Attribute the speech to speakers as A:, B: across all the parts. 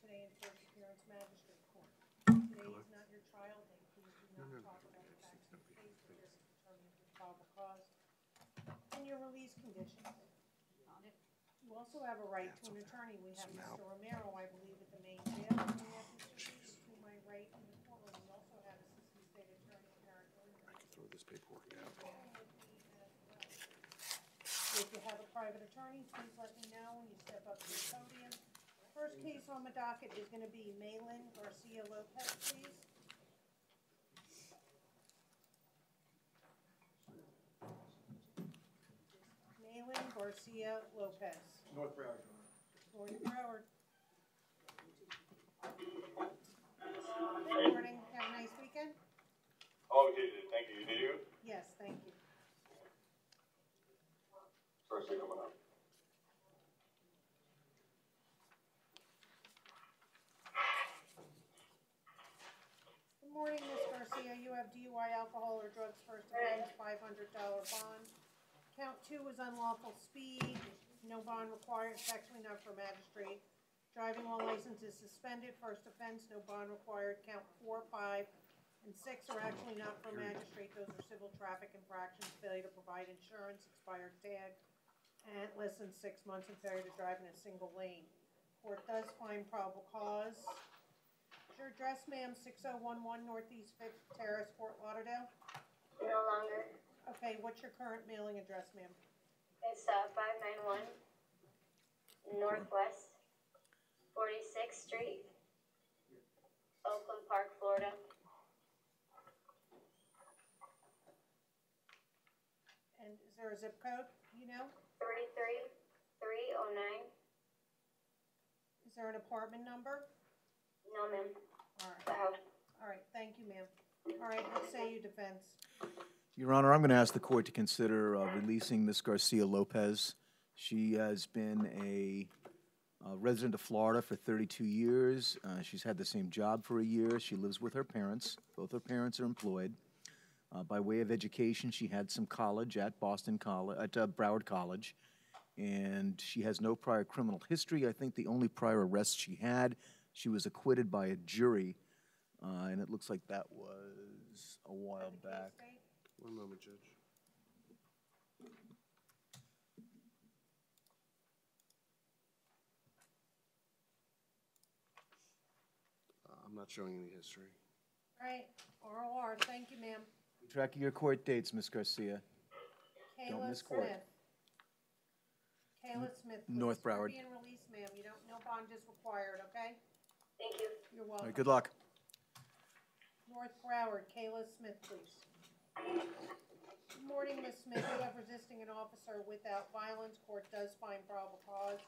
A: today in First Appearance Magistrate Court. Today is not your trial date. Please do not talk about the facts of the case or risk determining the probable cause and your release conditions. You also have a right to an attorney. We have Mr. Romero, I believe, at the main jail. And we have Mr. Reed to my right in the courtroom. We also have Assistant State Attorney Karen Gilligan.
B: I can throw this paperwork out.
A: If you have a private attorney, please let me know when you step up to the podium. First case on the docket is going to be Maylin Garcia Lopez, please. Maylin Garcia Lopez.
C: North Broward.
A: North Broward. Good morning. Have a nice weekend.
D: Oh, we did. Thank you. Did you?
A: Yes, thank you.
D: First thing coming up.
A: Good morning, Ms. Garcia. You have DUI, alcohol, or drugs first offense, $500 bond. Count 2 is unlawful speed. No bond required. It's actually not for magistrate. Driving while license is suspended. First offense, no bond required. Count 4, 5, and 6 are actually not for magistrate. Those are civil traffic infractions, failure to provide insurance, expired tag, and less than 6 months, and failure to drive in a single lane. Court does find probable cause. Is your address, ma'am, 6011 Northeast 5th Terrace, Fort Lauderdale?
E: No longer.
A: Okay, what's your current mailing address, ma'am?
E: It's 591 Northwest 46th Street, Oakland Park, Florida.
A: And is there a zip code, you know?
E: 33309.
A: Is there an apartment number?
E: No, ma'am.
A: All right.
E: The house.
A: All right, thank you, ma'am. All right, let's say your defense.
F: Your Honor, I'm going to ask the court to consider releasing Ms. Garcia Lopez. She has been a resident of Florida for 32 years. She's had the same job for a year. She lives with her parents. Both her parents are employed. By way of education, she had some college at Broward College, and she has no prior criminal history. I think the only prior arrest she had, she was acquitted by a jury, and it looks like that was a while back.
B: One moment, Judge. I'm not showing any history.
A: All right, ROR, thank you, ma'am.
F: Keep track of your court dates, Ms. Garcia.
A: Kayla
F: miss court.
A: Smith. Kayla Smith, please.
F: North Broward.
A: Free and release, ma'am. You don't, no bond is required, okay?
E: Thank you.
A: You're
F: All
A: welcome.
F: right, good luck.
A: North Broward, Kayla Smith, please. Good morning, Ms. Smith. You have resisting an officer without violence. Court does find probable cause.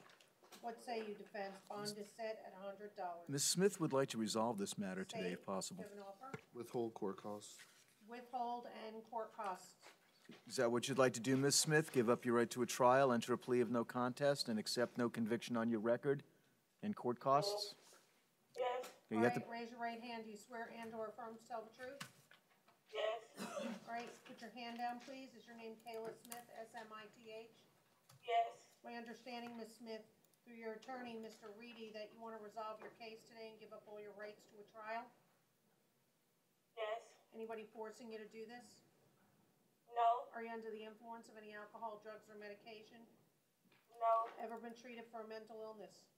A: What say you, defense? Bond is set at $100.
F: Ms. Smith would like to resolve this matter today, if
A: State,
F: possible.
A: you have an offer?
B: Withhold court costs.
A: Withhold and court costs.
F: Is that what you'd like to do, Ms. Smith? Give up your right to a trial, enter a plea of no contest, and accept no conviction on your record and court costs?
E: Yes.
F: Okay,
A: All
F: you
A: right,
F: have to,
A: raise your right hand. Do you swear and or affirm to tell the truth?
E: Yes.
A: All right, put your hand down, please. Is your name Kayla Smith, S-M-I-T-H?
E: Yes.
A: My understanding, Ms. Smith, through your attorney, Mr. Reedy, that you want to resolve your case today and give up all your rights to a trial?
E: Yes.
A: Anybody forcing you to do this?
E: No.
A: Are you under the influence of any alcohol, drugs, or medication?
E: No.
A: Ever been treated for a mental illness?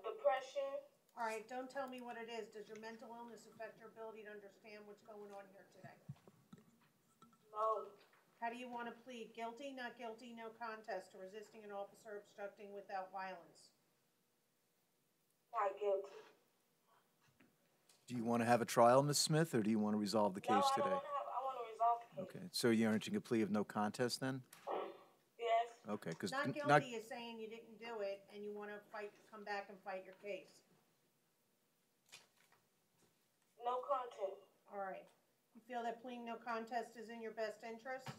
E: Depression.
A: All right, don't tell me what it is. Does your mental illness affect your ability to understand what's going on here today?
E: No.
A: How do you want to plead? Guilty, not guilty, no contest to resisting an officer obstructing without violence?
E: Not guilty.
F: do you want to have a trial, Ms. Smith, or do you want to resolve the case today?
E: I want to resolve the case.
F: Okay, so you're entering a plea of no contest then?
E: Yes.
F: Okay, because
A: Not guilty is saying you didn't do it and you want to come back and fight your case.
E: No contest.
A: All right. You feel that pleading no contest is in your best interest?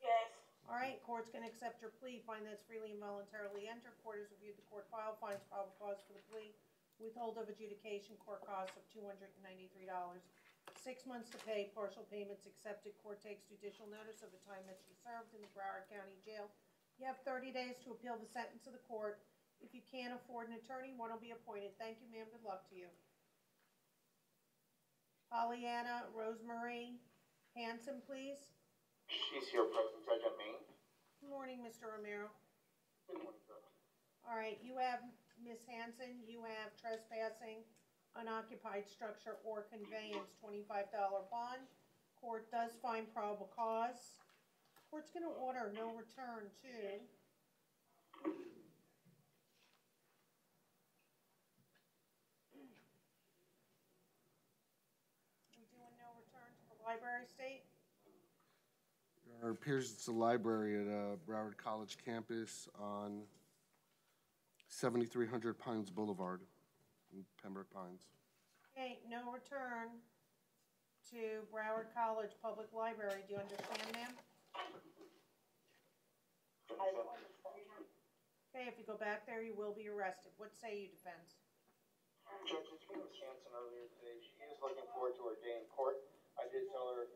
E: Yes.
A: All right, court's going to accept your plea, find that it's freely and voluntarily entered. Court has reviewed the court file, finds probable cause for the plea, withhold of adjudication, court costs of $293. 6 months to pay, partial payments accepted. Court takes judicial notice of the time that she served in the Broward County Jail. You have 30 days to appeal the sentence of the court. If you can't afford an attorney, one will be appointed. Thank you, ma'am. Good luck to you. Pollyanna Rosemary Hanson, please.
D: She's here, President Judge at Maine.
A: Good morning, Mr. Romero.
D: Good morning, Judge.
A: All right, you have, Ms. Hanson, you have trespassing, unoccupied structure or conveyance, $25 bond. Court does find probable cause. Court's gonna order no return to we doing no return to the library state?
B: It appears it's a library at Broward College campus on 7300 Pines Boulevard in Pembroke Pines.
A: Okay, no return to Broward College Public Library. Do you understand, ma'am? Okay, if you go back there, you will be arrested. What say you, defense?
D: Judge, it's me, Ms. Hanson, earlier today. She is looking forward to her day in court. I did tell her,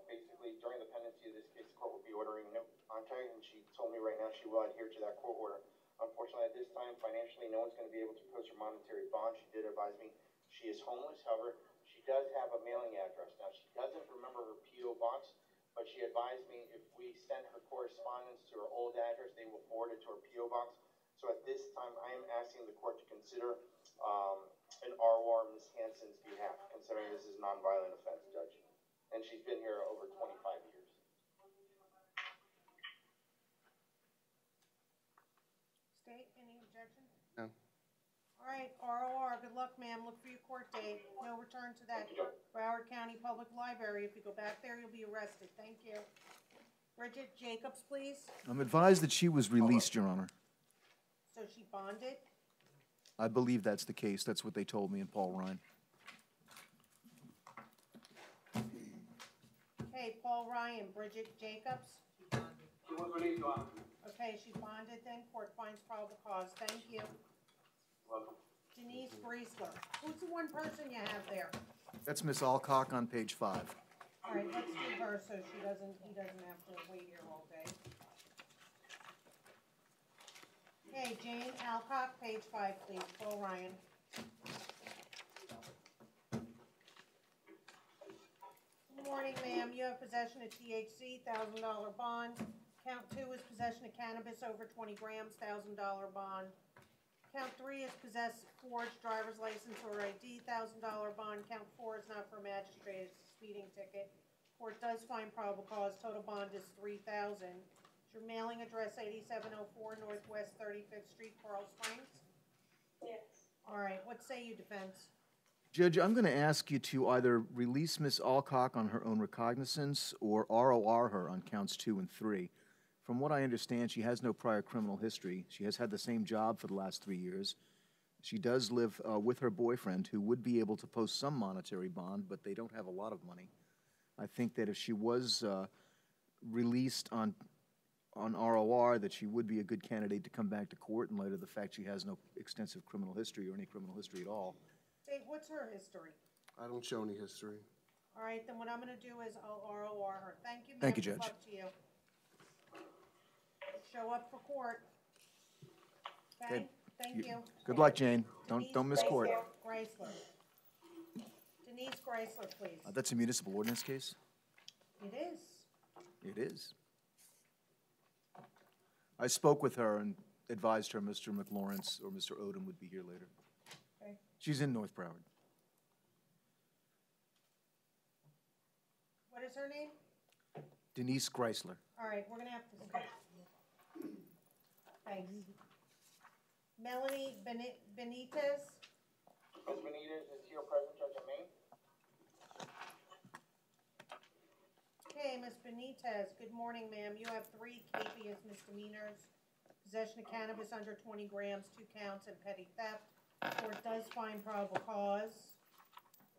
D: basically, during the pendency of this case, the court will be ordering no contact, and she told me right now she will adhere to that court order. Unfortunately, at this time, financially, no one's going to be able to post her monetary bond. She did advise me she is homeless. However, she does have a mailing address. Now, she doesn't remember her P.O. box, but she advised me if we send her correspondence to her old address, they will forward it to her P.O. box. So at this time, I am asking the court to consider an ROR on Ms. Hanson's behalf, considering this is a nonviolent offense, Judge. And she's been here over 25 years.
A: State, any objections?
B: No.
A: All right, ROR, good luck, ma'am. Look for your court date. No return to that Broward County Public Library. If you go back there, you'll be arrested. Thank you. Bridget Jacobs, please.
F: I'm advised that she was released, Your Honor.
A: So she bonded.
F: I believe that's the case. That's what they told me in Paul Ryan.
A: Okay, Paul Ryan, Bridget Jacobs.
D: She was released, Your Honor.
A: Okay, she's bonded then. Court finds probable cause. Thank you.
D: Welcome.
A: Denise Griesler. Who's the one person you have there?
F: That's Miss Alcock on page 5.
A: All right, let's do her so he doesn't have to wait here all day. Okay, Jane Alcock, page 5, please. Paul Ryan. Good morning, ma'am. You have possession of THC, $1,000 bond. Count 2 is possession of cannabis over 20 grams, $1,000 bond. Count 3 is possess forged driver's license or ID, $1,000 bond. Count 4 is not for a magistrate, it's a speeding ticket. Court does find probable cause. Total bond is $3,000. Is your mailing address 8704 Northwest 35th Street, Coral Springs?
E: Yes.
A: All right, what say you, defense?
F: Judge, I'm going to ask you to either release Miss Alcock on her own recognizance or ROR her on counts 2 and 3. From what I understand, she has no prior criminal history. She has had the same job for the last 3 years. She does live with her boyfriend, who would be able to post some monetary bond, but they don't have a lot of money. I think that if she was released on ROR, that she would be a good candidate to come back to court in light of the fact she has no extensive criminal history or any criminal history at all.
A: Dave, what's her history?
B: I don't show any history.
A: All right, then what I'm going to do is I'll ROR her. Thank you, ma'am.
F: Thank you,
A: Good
F: Judge.
A: luck to you. Show up for court. Okay?
F: Okay.
A: Thank you.
F: Good luck, Jane. Don't miss court.
A: Greisler. Denise Greisler, please.
F: That's a municipal ordinance case?
A: It is.
F: It is. I spoke with her and advised her Mr. McLawrence or Mr. Odom would be here later.
A: Okay.
F: She's in North Broward.
A: What is her name?
F: Denise Greisler.
A: All right, we're going to have to stop. Thanks. Melanie Benitez.
D: Ms. Benitez is here, present, Judge at Maine.
A: Okay, Ms. Benitez, good morning, ma'am. You have 3 capious misdemeanors. Possession of cannabis under 20 grams, 2 counts, and petty theft. Court does find probable cause.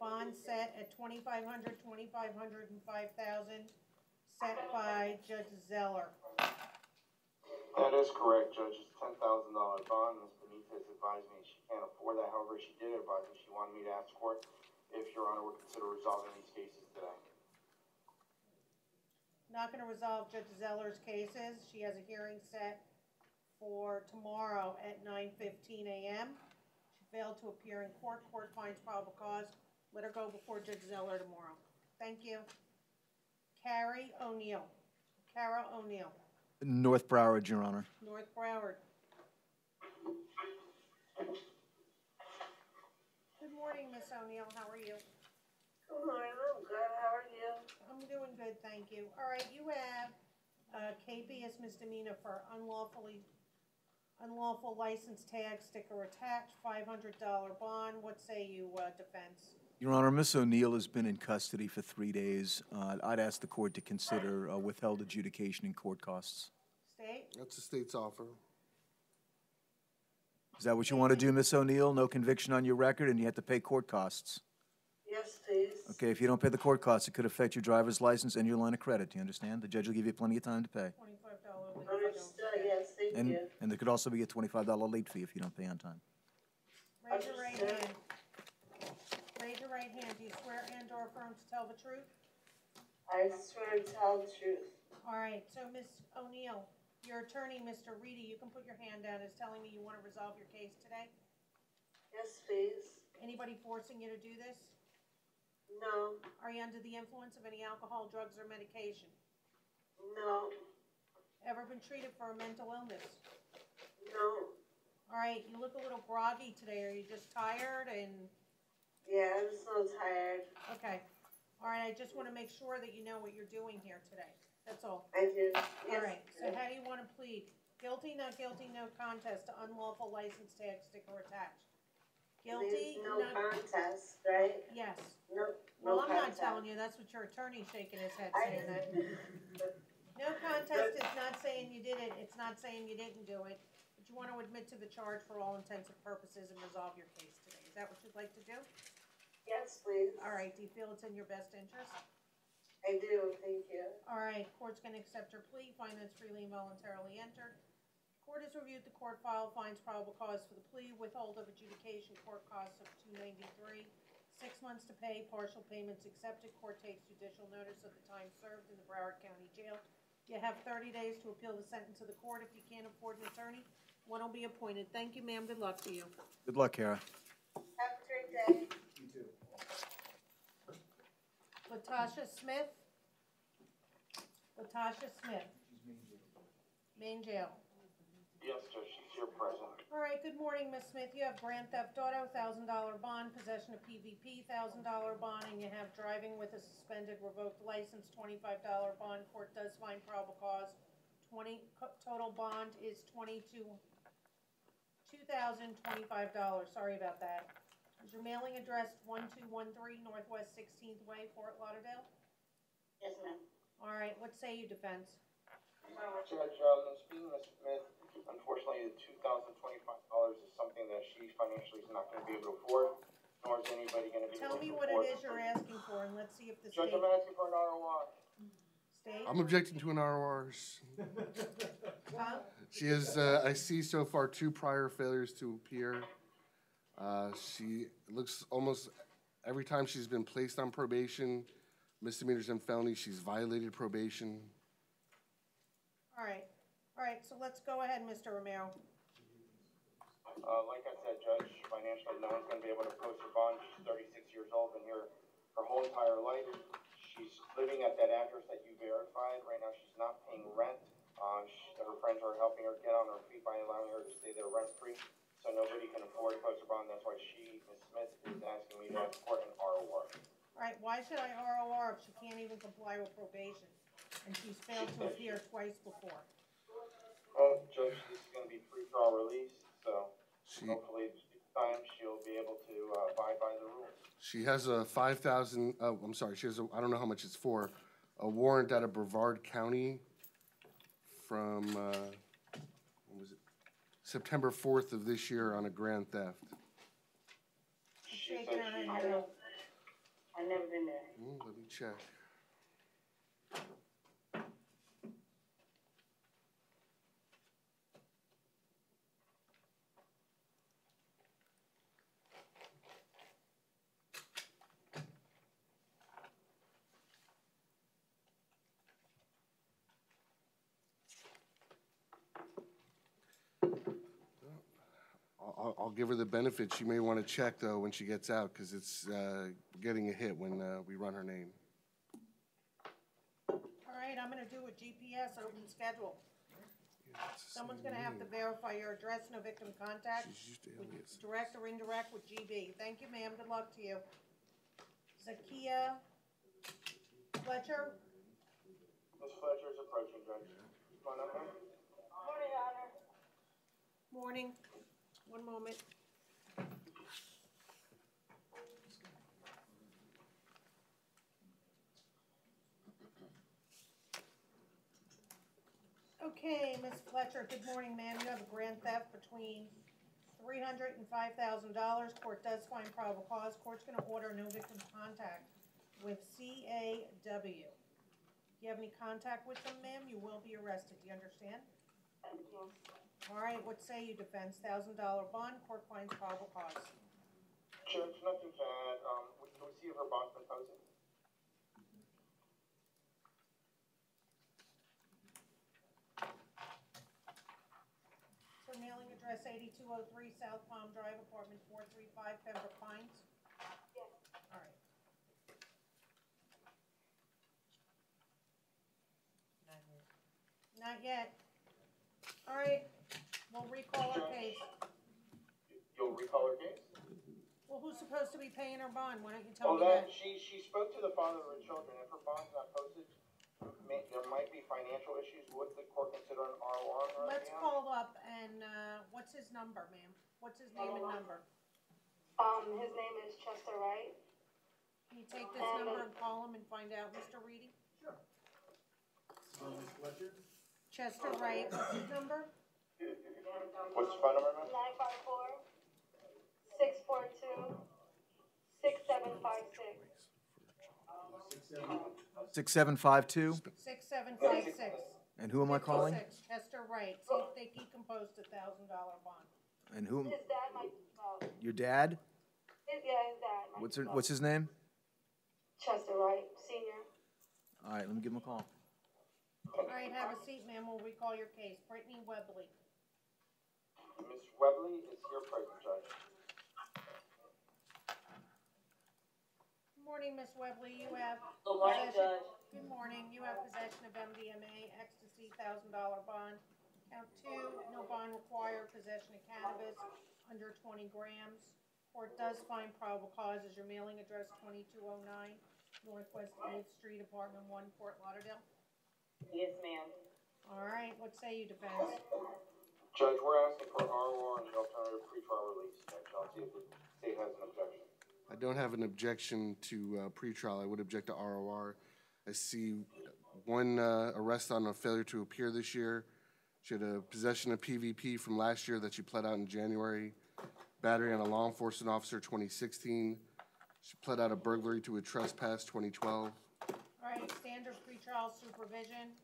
A: Bond set at $2,500, $2,500, and $5,000, set by Judge Zeller.
D: That is correct, Judge. It's $10,000 bond. Ms. Benitez advised me she can't afford that. However, she did advise me she wanted me to ask court if Your Honor would consider resolving these cases today.
A: Not going to resolve Judge Zeller's cases. She has a hearing set for tomorrow at 9:15 a.m. She failed to appear in court. Court finds probable cause. Let her go before Judge Zeller tomorrow. Thank you. Carrie O'Neill. Cara O'Neill,
F: North Broward, Your Honor.
A: North Broward. Good morning, Miss O'Neill. How are you?
E: Good morning, I'm good. How are you?
A: I'm doing good, thank you. All right, you have KBS misdemeanor for unlawful license tag sticker attached, $500 bond. What say you, defense?
F: Your Honor, Miss O'Neill has been in custody for 3 days. I'd ask the court to consider withheld adjudication and court costs.
A: State?
B: That's the state's offer.
F: Is that what you want to do, Miss O'Neill? No conviction on your record, and you have to pay court costs.
E: Yes, please.
F: Okay, if you don't pay the court costs, it could affect your driver's license and your line of credit. Do you understand? The judge will give you plenty of time to pay.
A: $25 late if you don't
E: Understood,
A: pay.
E: yes, thank you.
F: And there could also be a $25 late fee if you don't pay on time.
A: Raise your right hand. Raise your right hand. Do you swear and or affirm to tell the truth?
E: I swear to tell the truth.
A: All right, so Miss O'Neill, your attorney, Mr. Reedy, you can put your hand down, is telling me you want to resolve your case today?
E: Yes, please.
A: Anybody forcing you to do this?
E: No,
A: Are you under the influence of any alcohol, drugs, or medication?
E: no,
A: Ever been treated for a mental illness?
E: no.
A: All right, you look a little groggy today. Are you just tired and,
E: Yeah, I'm so tired.
A: okay. All right, I just want to make sure that you know what you're doing here today. That's all.
E: I do.
A: All
E: Yes,
A: right, so
E: please.
A: how do you want to plead? Guilty, not guilty, no contest to unlawful license tag sticker attached. Guilty,
E: There's no
A: not,
E: contest, right?
A: yes.
E: No,
A: Well,
E: no
A: I'm not
E: contest.
A: telling you, that's what your attorney's shaking his head
E: I
A: saying that. No contest is not saying you did it, it's not saying you didn't do it, but you want to admit to the charge for all intents and purposes and resolve your case today. Is that what you'd like to do?
E: Yes, please.
A: All right, do you feel it's in your best interest?
E: I do, thank you.
A: All right, court's gonna accept your plea, find that it's freely and voluntarily entered. Court has reviewed the court file, finds probable cause for the plea, withhold of adjudication, court costs of $293, 6 months to pay, partial payments accepted. Court takes judicial notice of the time served in the Broward County Jail. You have 30 days to appeal the sentence of the court. If you can't afford an attorney, one will be appointed. Thank you, ma'am. Good luck to you.
F: Good luck, Kara.
E: Have a great day.
A: Latasha Smith. Latasha Smith. Main jail.
D: Yes, Judge, she's here present.
A: All right, good morning, Ms. Smith. You have grand theft auto, $1,000 bond, possession of PVP, $1,000 bond, and you have driving with a suspended revoked license, $25 bond. Court does find probable cause. Total bond is $2,025. Sorry about that. Is your mailing address 1213 Northwest 16th Way, Fort Lauderdale?
E: Yes, ma'am.
A: All right, what say you, defense?
D: Judge, speaking of Smith, unfortunately, the $2,025 is something that she financially is not going to be able to afford, nor is anybody going to be
A: Tell
D: able to
A: me
D: afford.
A: what it is you're asking for, and let's see if the
D: Judge,
A: state.
D: I'm asking for an ROI.
A: State?
B: I'm objecting to an ROR.
A: Huh?
B: She has, I see so far 2 prior failures to appear. She looks almost, every time she's been placed on probation, misdemeanors and felonies, she's violated probation.
A: All right, so let's go ahead, Mr. Romero.
D: Like I said, Judge, financially, no one's going to be able to post her bond. She's 36 years old, and here her whole entire life. She's living at that address that you verified. Right now, she's not paying rent. Her friends are helping her get on her feet by allowing her to stay there rent-free, so nobody can afford to post her bond. That's why she, Ms. Smith, is asking me to ask for an ROR.
A: All right, why should I ROR if she can't even comply with probation? And she's failed to appear twice before.
D: Well, Judge, this is going to be free-for-all release, so
B: She,
D: hopefully this time she'll be able to abide by the rules.
B: she has a 5,000, oh, I'm sorry, she has a, I don't know how much it's for, a warrant out of Brevard County from, what was it? September 4th of this year on a grand theft.
D: She
A: Shaking
D: said
A: her
D: she,
A: head no.
E: I've never been there.
B: Let me check. I'll give her the benefit. She may want to check, though, when she gets out, because it's getting a hit when we run her name.
A: All right, I'm gonna do a GPS open schedule. Someone's gonna have to verify your address, no victim contact,
B: She's used to
A: with
B: alias.
A: direct or indirect with GB. Thank you, ma'am, good luck to you. Zakia Fletcher,
D: Ms. Fletcher is approaching, Judge. Come on up, ma'am.
E: Morning, Your Honor.
A: morning, one moment. Okay, Ms. Fletcher, good morning, ma'am. You have a grand theft between $300 and $5,000. Court does find probable cause. Court's gonna order no victim contact with CAW. If you have any contact with them, ma'am, you will be arrested. Do you understand? All right, what say you, defense? $1,000 bond, court finds probable cause.
D: Judge, nothing to add. Can we see if her bond's been posted?
A: So mailing address 8203 South Palm Drive, apartment 435, Pembroke Pines?
E: Yes.
A: All right. Not yet. All right, we'll recall our case.
D: You'll recall her case?
A: Well, who's supposed to be paying her bond? Why don't you tell
D: Well,
A: me that?
D: she spoke to the father of her children. If her bond's not posted, there might be financial issues. Would the court consider an ROR on her
A: Let's
D: behalf?
A: call up and, what's his number, ma'am? What's his name and number?
E: His name is Chester Wright.
A: Can you take this number and call him and find out, Mr. Reedy?
C: Ms. Fletcher?
A: Chester Wright, what's his number?
D: What's the phone number, ma'am?
E: 954-642-6756.
F: 6752?
A: 6756.
F: And who am I calling?
A: 56, Chester Wright. See if they can compose the $1,000 bond.
F: And who?
E: His dad might,
F: Your dad?
E: his dad might.
F: What's his name?
E: Chester Wright, Senior.
F: All right, let me give him a call.
A: All right, have a seat, ma'am. We'll recall your case. Brittany Webley.
D: Ms. Webley is here present, Judge.
A: Good morning, Miss Webley. You have
G: Good morning,
A: possession-
G: Judge.
A: Good morning. You have possession of MDMA, ecstasy, $1,000 bond. Count 2, no bond required. Possession of cannabis under 20 grams. Court does find probable cause. Is your mailing address 2209 Northwest 8th Street, apartment 1, Fort Lauderdale?
G: Yes, ma'am.
A: All right. What say you, defense?
D: Judge, we're asking for ROR on the alternative pretrial release. Judge, I'll see if the state has an objection.
B: I don't have an objection to pretrial. I would object to ROR. I see one arrest on a failure to appear this year. She had a possession of PVP from last year that she pled out in January. Battery on a law enforcement officer, 2016. She pled out a burglary to a trespass, 2012.
A: All right. Standard pretrial supervision.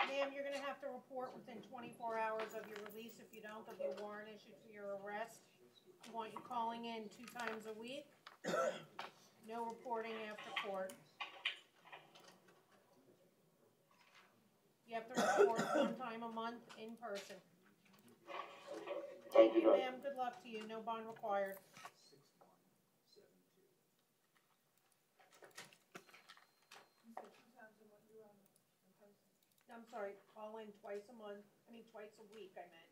A: Ma'am, you're gonna have to report within 24 hours of your release. If you don't, there'll be a warrant issued for your arrest. I want you calling in 2 times a week. No reporting after court. You have to report 1 time a month in person.
D: Thank you, Judge.
A: Ma'am, good luck to you. No bond required. I'm sorry, call in twice a week, I meant.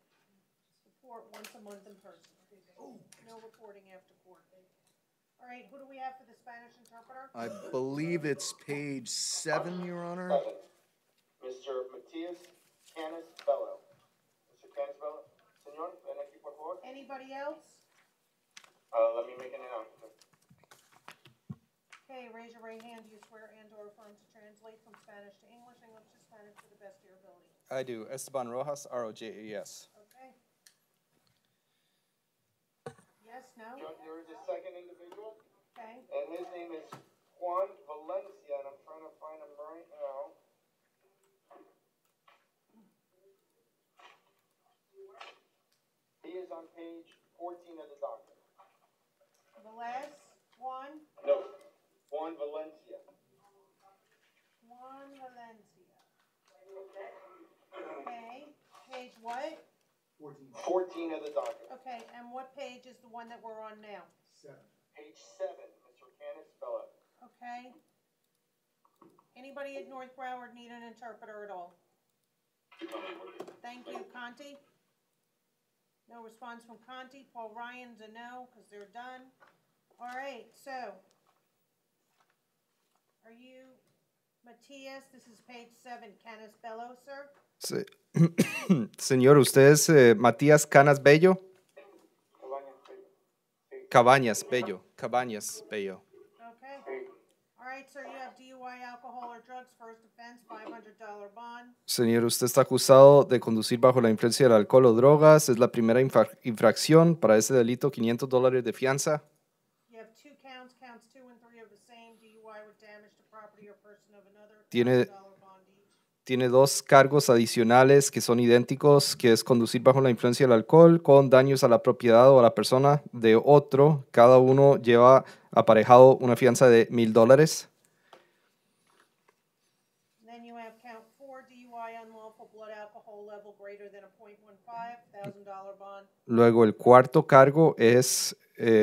A: Report once a month in person. No reporting after court. All right, who do we have for the Spanish interpreter?
F: I believe it's page 7, Your Honor.
D: Second, Mr. Matias Canis Bello. Mr. Canis Bello, señor, ven aquí, por favor.
A: Anybody else?
D: Let me make an announcement.
A: Okay, raise your right hand. Do you swear and/or affirm to translate from Spanish to English, English to Spanish to the best of your ability?
H: I do. Esteban Rojas, R-O-J-A-S.
A: Okay. Yes, no?
D: Judge, there is a second individual,
A: Okay.
D: and his name is Juan Valencia, and I'm trying to find him right now. He is on page 14 of the document.
A: The last one,
D: No, Juan Valencia.
A: Juan Valencia. Okay, page what?
D: 14 of the docket.
A: Okay, and what page is the one that we're on now?
D: Page 7, Mr. Canis Bella.
A: Okay. Anybody at North Broward need an interpreter at all? Thank you, Conti. No response from Conti. Paul Ryan's a no, because they're done. All right, so. Are you, Matias, this is page 7, Canis Bello, sir?
H: Señor, ¿usted es Matías Canas Bello? Cabañas Bello. Cabañas Bello.
A: Okay. All right, sir, you have DUI, alcohol, or drugs, first offense, $500 bond.
H: Señor, usted está acusado de conducir bajo la influencia del alcohol o drogas. Es la primera infracción. Para ese delito, $500 de fianza.
A: You have 2 counts, counts 2 and 3 are the same, DUI with damage to property or person of another,
H: Tiene-
A: $1,000 bond each.
H: Tiene 2 cargos adicionales que son idénticos, que es conducir bajo la influencia del alcohol con daños a la propiedad o a la persona de otro. Cada uno lleva aparejado una fianza de $1,000.
A: Then you have count 4, DUI, unlawful blood alcohol level greater than a .15, $1,000 bond.
H: Luego el cuarto cargo es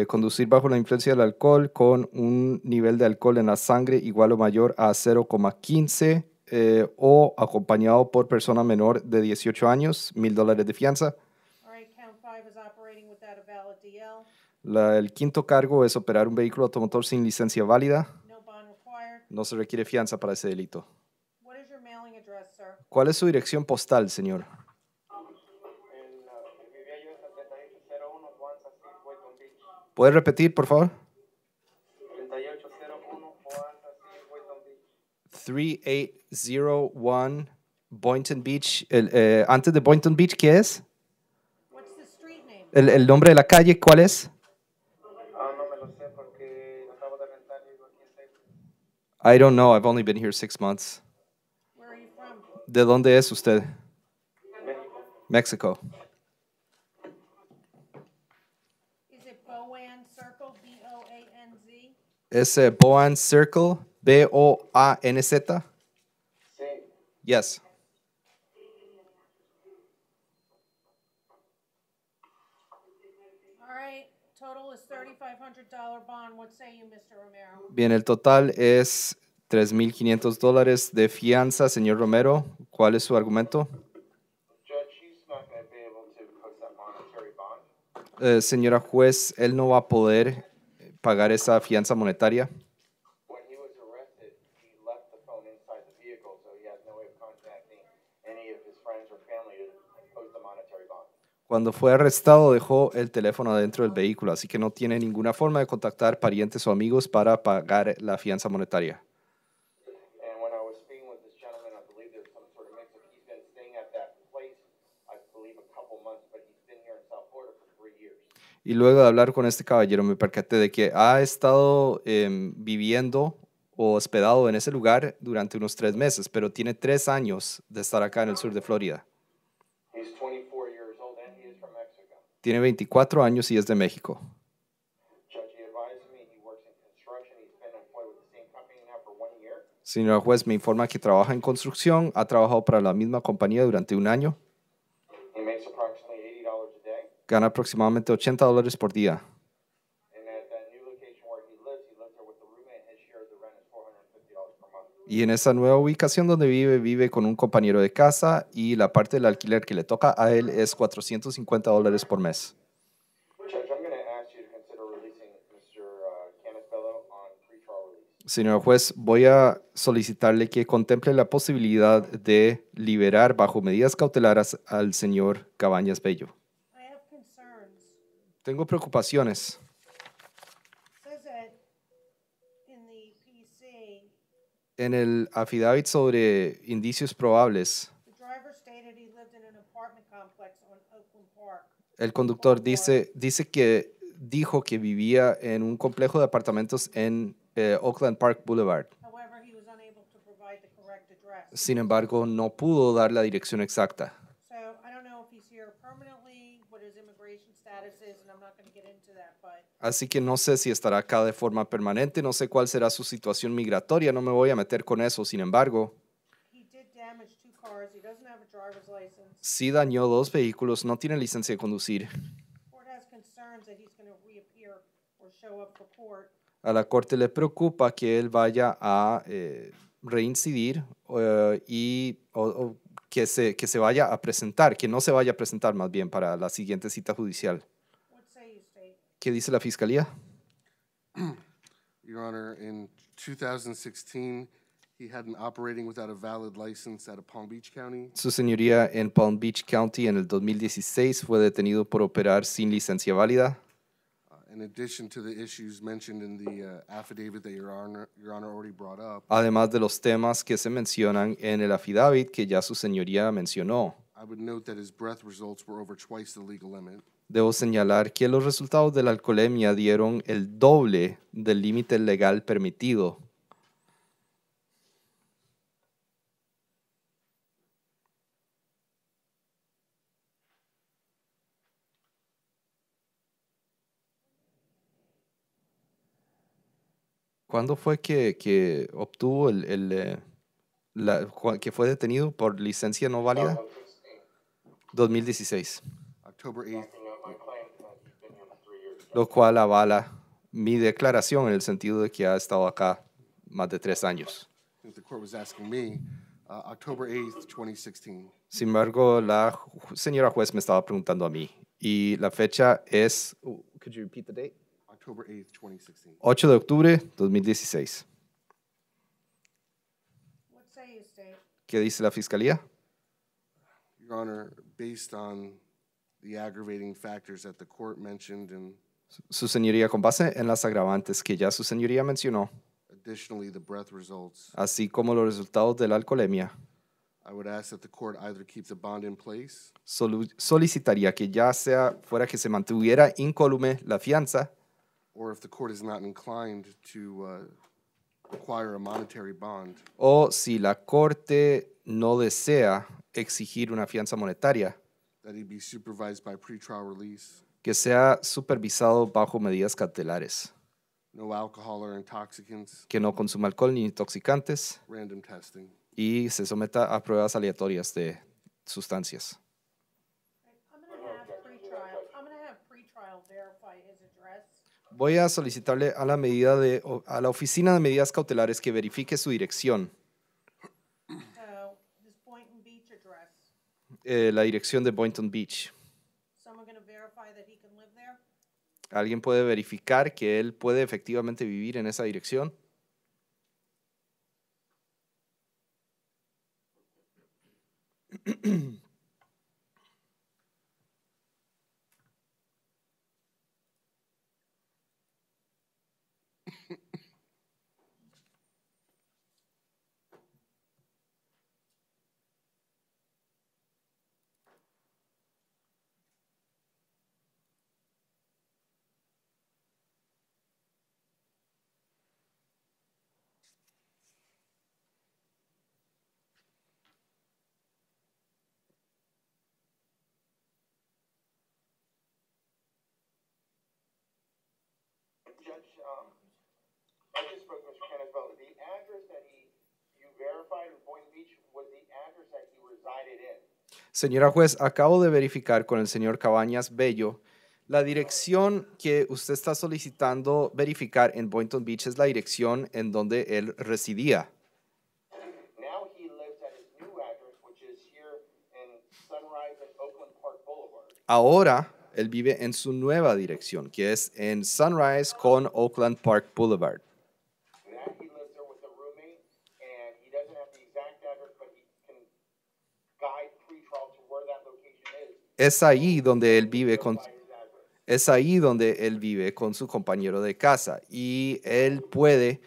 H: conducir bajo la influencia del alcohol con un nivel de alcohol en la sangre igual o mayor a 0,15 o acompañado por persona menor de 18 años, $1,000 de fianza.
A: All right, count 5 is operating without a valid DL,
H: El quinto cargo es operar un vehículo automotor sin licencia válida.
A: no bond required.
H: No se requiere fianza para ese delito.
A: What is your mailing address, sir?
H: ¿Cuál es su dirección postal, señor?
D: Vivía yo en 3801 Juanza Street, Boynton Beach.
H: ¿Puede repetir, por favor?
D: 3801 Juanza Street, Boynton Beach.
H: 3801 Boynton Beach. Antes de Boynton Beach, ¿qué es?
A: What's the street name?
H: El nombre de la calle, ¿cuál es?
D: No me lo sé porque acabo de rentar y vivo aquí en Cypress.
H: I don't know. I've only been here 6 months.
A: Where are you from?
H: ¿De dónde es usted?
D: México.
H: México.
A: Is it Bowan Circle, B-O-A-N-Z?
H: ¿Es Boan Circle? B-O-A-N-Z?
D: Sí.
H: Yes.
A: All right, total is $3,500 bond. What say you, Mr. Romero?
H: Bien, el total es $3,500 de fianza, señor Romero. ¿Cuál es su argumento?
D: Judge, he's not going to be able to post that monetary bond.
H: Señora juez, él no va a poder pagar esa fianza monetaria.
D: When he was arrested, he left the phone inside the vehicle, so he has no way of contacting any of his friends or family to post the monetary bond.
H: Cuando fue arrestado, dejó el teléfono adentro del vehículo, así que no tiene ninguna forma de contactar parientes o amigos para pagar la fianza monetaria.
D: And when I was speaking with this gentleman, I believe there's some sort of mix-up. He's been staying at that place, I believe, a couple months, but he's been here in South Florida for 3 years.
H: Y luego de hablar con este caballero, me percaté de que ha estado viviendo o hospedado en ese lugar durante unos 3 meses, pero tiene 3 años de estar acá en el sur de Florida.
D: He's 24 years old, and he is from Mexico.
H: Tiene 24 años y es de México.
D: Judge, he advised me he works in construction. He's been employed with the same company now for 1 year.
H: Señora juez, me informa que trabaja en construcción, ha trabajado para la misma compañía durante 1 año,
D: He makes approximately $80 a day.
H: gana aproximadamente $80 por día.
D: And at that new location where he lives there with the roommate, and his share of the rent is $450 per month.
H: Y en esa nueva ubicación donde vive con un compañero de casa y la parte del alquiler que le toca a él es $450 por mes.
D: Judge, I'm going to ask you to consider releasing Mr. Canisbello on pretrial release.
H: Señor juez, voy a solicitarle que contemple la posibilidad de liberar bajo medidas cautelares al señor Cabañas Bello.
A: I have concerns.
H: Tengo preocupaciones.
A: Says that in the PC,
H: En el affidavit sobre indicios probables,
A: the driver stated he lived in an apartment complex on Oakland Park.
H: el conductor dijo que vivía en un complejo de apartamentos en Oakland Park Boulevard.
A: However, he was unable to provide the correct address.
H: Sin embargo, no pudo dar la dirección exacta.
A: So I don't know if he's here permanently, what his immigration status is, and I'm not going to get into that, but
H: Así que no sé si estará acá de forma permanente, no sé cuál será su situación migratoria, no me voy a meter con eso. Sin embargo,
A: he did damage 2 cars. He doesn't have a driver's license.
H: sí dañó 2 vehículos, no tiene licencia de conducir.
A: Court has concerns that he's going to reappear or show up for court.
H: A la corte le preocupa que él vaya a reincidir o que se vaya a presentar, que no se vaya a presentar más bien para la siguiente cita judicial.
A: What say you, State?
H: ¿Qué dice la fiscalía?
B: Your Honor, in 2016, he had an operating without a valid license out of Palm Beach County.
H: Su señoría en Palm Beach County en el 2016 fue detenido por operar sin licencia válida.
B: In addition to the issues mentioned in the affidavit that Your Honor already brought up,
H: Además de los temas que se mencionan en el affidavit que ya su señoría mencionó.
B: I would note that his breath results were over twice the legal limit.
H: Debo señalar que los resultados de la alcoholemia dieron el doble del límite legal permitido. ¿Cuándo fue que obtuvo que fue detenido por licencia no válida? 2016.
B: October 8th,
H: Lo cual avala mi declaración en el sentido de que ha estado acá más de 3 años.
B: I think the court was asking me, October 8th, 2016.
H: Sin embargo, la señora juez me estaba preguntando a mí y la fecha es, could you repeat the date?
B: October 8th, 2016.
H: 8 de octubre 2016.
A: What say you, State?
H: ¿Qué dice la fiscalía?
B: Your Honor, based on the aggravating factors that the court mentioned and
H: Su señoría, con base en las agravantes que ya su señoría mencionó,
B: additionally the breath results,
H: así como los resultados de la alcoholemia,
B: I would ask that the court either keep the bond in place
H: solicitaría que ya fuera que se mantuviera incólume la fianza,
B: or if the court is not inclined to require a monetary bond,
H: o si la corte no desea exigir una fianza monetaria,
B: that he be supervised by pretrial release,
H: que sea supervisado bajo medidas cautelares,
B: no alcohol or intoxicants,
H: que no consuma alcohol ni intoxicantes
B: random testing.
H: y se someta a pruebas aleatorias de sustancias.
A: I'm going to have pretrial verify his address.
H: Voy a solicitarle a la oficina de medidas cautelares que verifique su dirección,
A: So, this Boynton Beach address,
H: la dirección de Boynton Beach.
A: someone going to verify that he can live there?
H: ¿Alguien puede verificar que él puede efectivamente vivir en esa dirección?
D: Judge, I just spoke to Mr. Kenneth about the address that you verified in Boynton Beach was the address that he resided in.
H: Señora juez, acabo de verificar con el señor Cabañas Bello. La dirección que usted está solicitando verificar en Boynton Beach es la dirección en donde él residía.
D: Now he lives at his new address, which is here in Sunrise and Oakland Park Boulevard.
H: Ahora, él vive en su nueva dirección, que es en Sunrise con Oakland Park Boulevard.
D: That he lives there with a roommate, and he doesn't have the exact address, but he can guide pretrial to where that location is.
H: Es ahí donde él vive con...
D: By his address.
H: Es ahí donde él vive con su compañero de casa y él puede,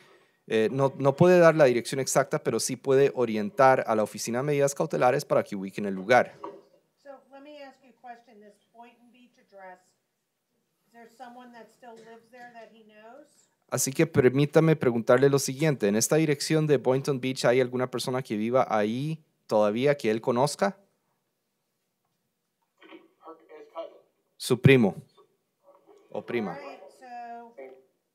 H: no puede dar la dirección exacta, pero sí puede orientar a la oficina de medidas cautelares para que ubiquen el lugar.
A: So, let me ask you a question. This Boynton Beach address, is there someone that still lives there that he knows?
H: Así que permítame preguntarle lo siguiente, ¿en esta dirección de Boynton Beach hay alguna persona que viva ahí todavía que él conozca?
D: His cousin.
H: Su primo o prima.
A: All right, so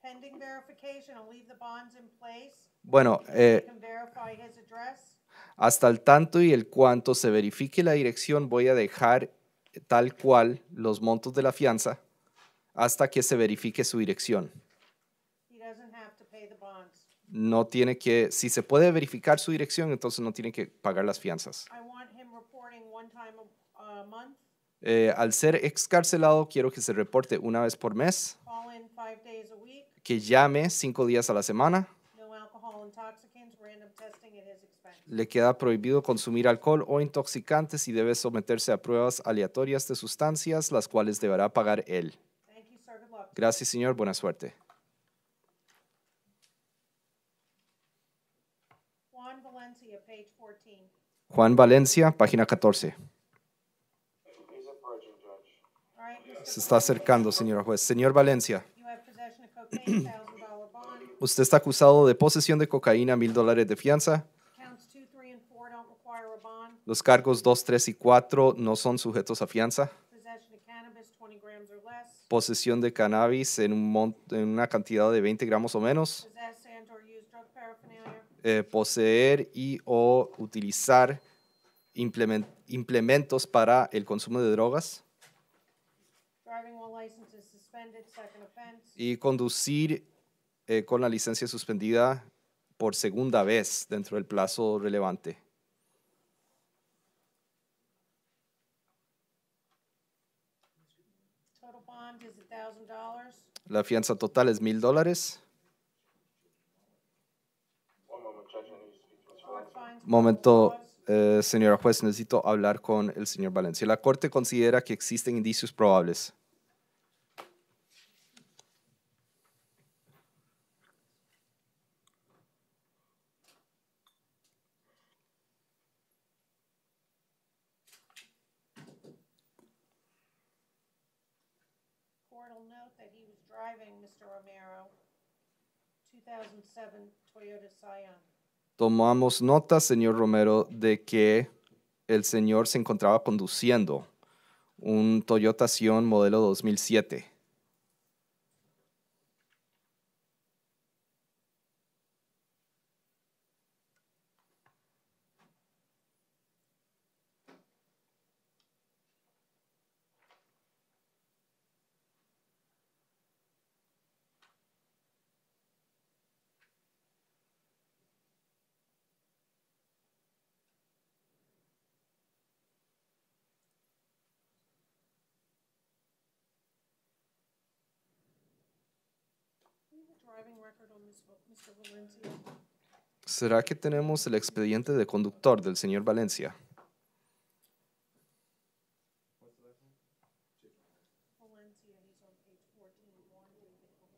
A: pending verification, I'll leave the bonds in place.
H: Bueno,
A: You can verify his address.
H: Hasta el tanto y el cuanto se verifique la dirección, voy a dejar tal cual los montos de la fianza hasta que se verifique su dirección.
A: He doesn't have to pay the bonds.
H: No tiene que, si se puede verificar su dirección, entonces no tiene que pagar las fianzas.
A: I want him reporting one time a month,
H: Al ser excarcelado, quiero que se reporte una vez por mes,
A: call in 5 days a week,
H: que llame 5 días a la semana.
A: no alcohol intoxicants, random testing at his expense.
H: Le queda prohibido consumir alcohol o intoxicantes y debe someterse a pruebas aleatorias de sustancias, las cuales deberá pagar él.
A: Thank you, sir. Good luck.
H: Gracias, señor. Buena suerte.
A: Juan Valencia, page 14.
H: Juan Valencia, página 14.
D: He's approaching, Judge.
A: All right, Mr.
H: Se está acercando, señora juez. Señor Valencia,
A: You have possession of cocaine, $1,000 bond.
H: usted está acusado de posesión de cocaína, $1,000 de fianza.
A: Counts 2, 3, and 4 don't require a bond.
H: Los cargos 2, 3 y 4 no son sujetos a fianza.
A: Possession of cannabis, 20 grams or less.
H: Posesión de cannabis en una cantidad de 20 gramos o menos.
A: Possess and or use drug paraphernalia.
H: Poseer y o utilizar implementos para el consumo de drogas.
A: Driving while license is suspended, second offense.
H: Y conducir con la licencia suspendida por segunda vez dentro del plazo relevante.
A: Total bond is $1,000.
H: La fianza total es $1,000.
D: One moment, Judge, I need to speak to Mr.
A: Court
D: Valencia.
A: finds
H: Momento,
A: probable cause.
H: señora juez, necesito hablar con el señor Valencia. La corte considera que existen indicios probables.
A: Court will note that he was driving Mr. Romero, 2007 Toyota Scion.
H: Tomamos nota, señor Romero, de que el señor se encontraba conduciendo un Toyota Scion modelo 2007.
A: Do you have a driving record on Mr. Valencia?
H: ¿Será que tenemos el expediente de conductor del señor Valencia?
A: Valencia, he's on page 14, Juan David Valencia.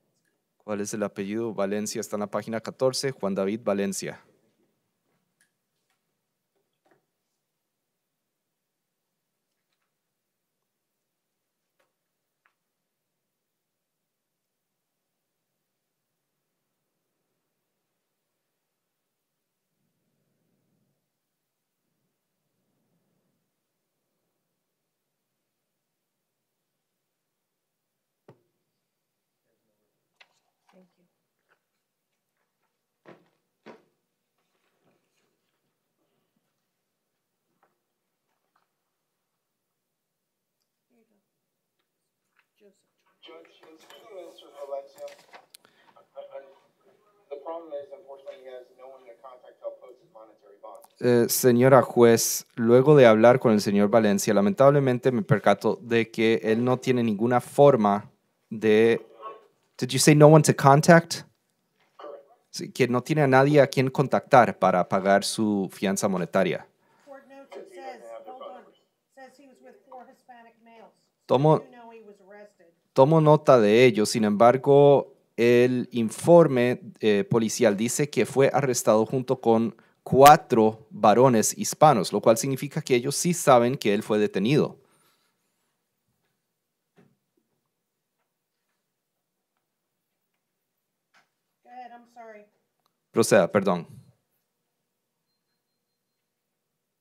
H: ¿Cuál es el apellido? Valencia está en la página 14, Juan David Valencia.
A: Thank you. Here you go. Joseph.
D: Judge, in speaking to Mr. Valencia, the problem is, unfortunately, he has no one to contact to help post his monetary bond.
H: Señora juez, luego de hablar con el señor Valencia, lamentablemente me percato de que él no tiene ninguna forma de... Did you say no one to contact?
D: Correct.
H: Sí, que no tiene a nadie a quien contactar para pagar su fianza monetaria.
A: Court notes it says, hold on, says he was with 4 Hispanic males. So
H: Tomo-
A: you know he was arrested.
H: Tomo nota de ello, sin embargo, el informe policial dice que fue arrestado junto con 4 varones hispanos, lo cual significa que ellos sí saben que él fue detenido.
A: Go ahead, I'm sorry.
H: Proceda, perdón,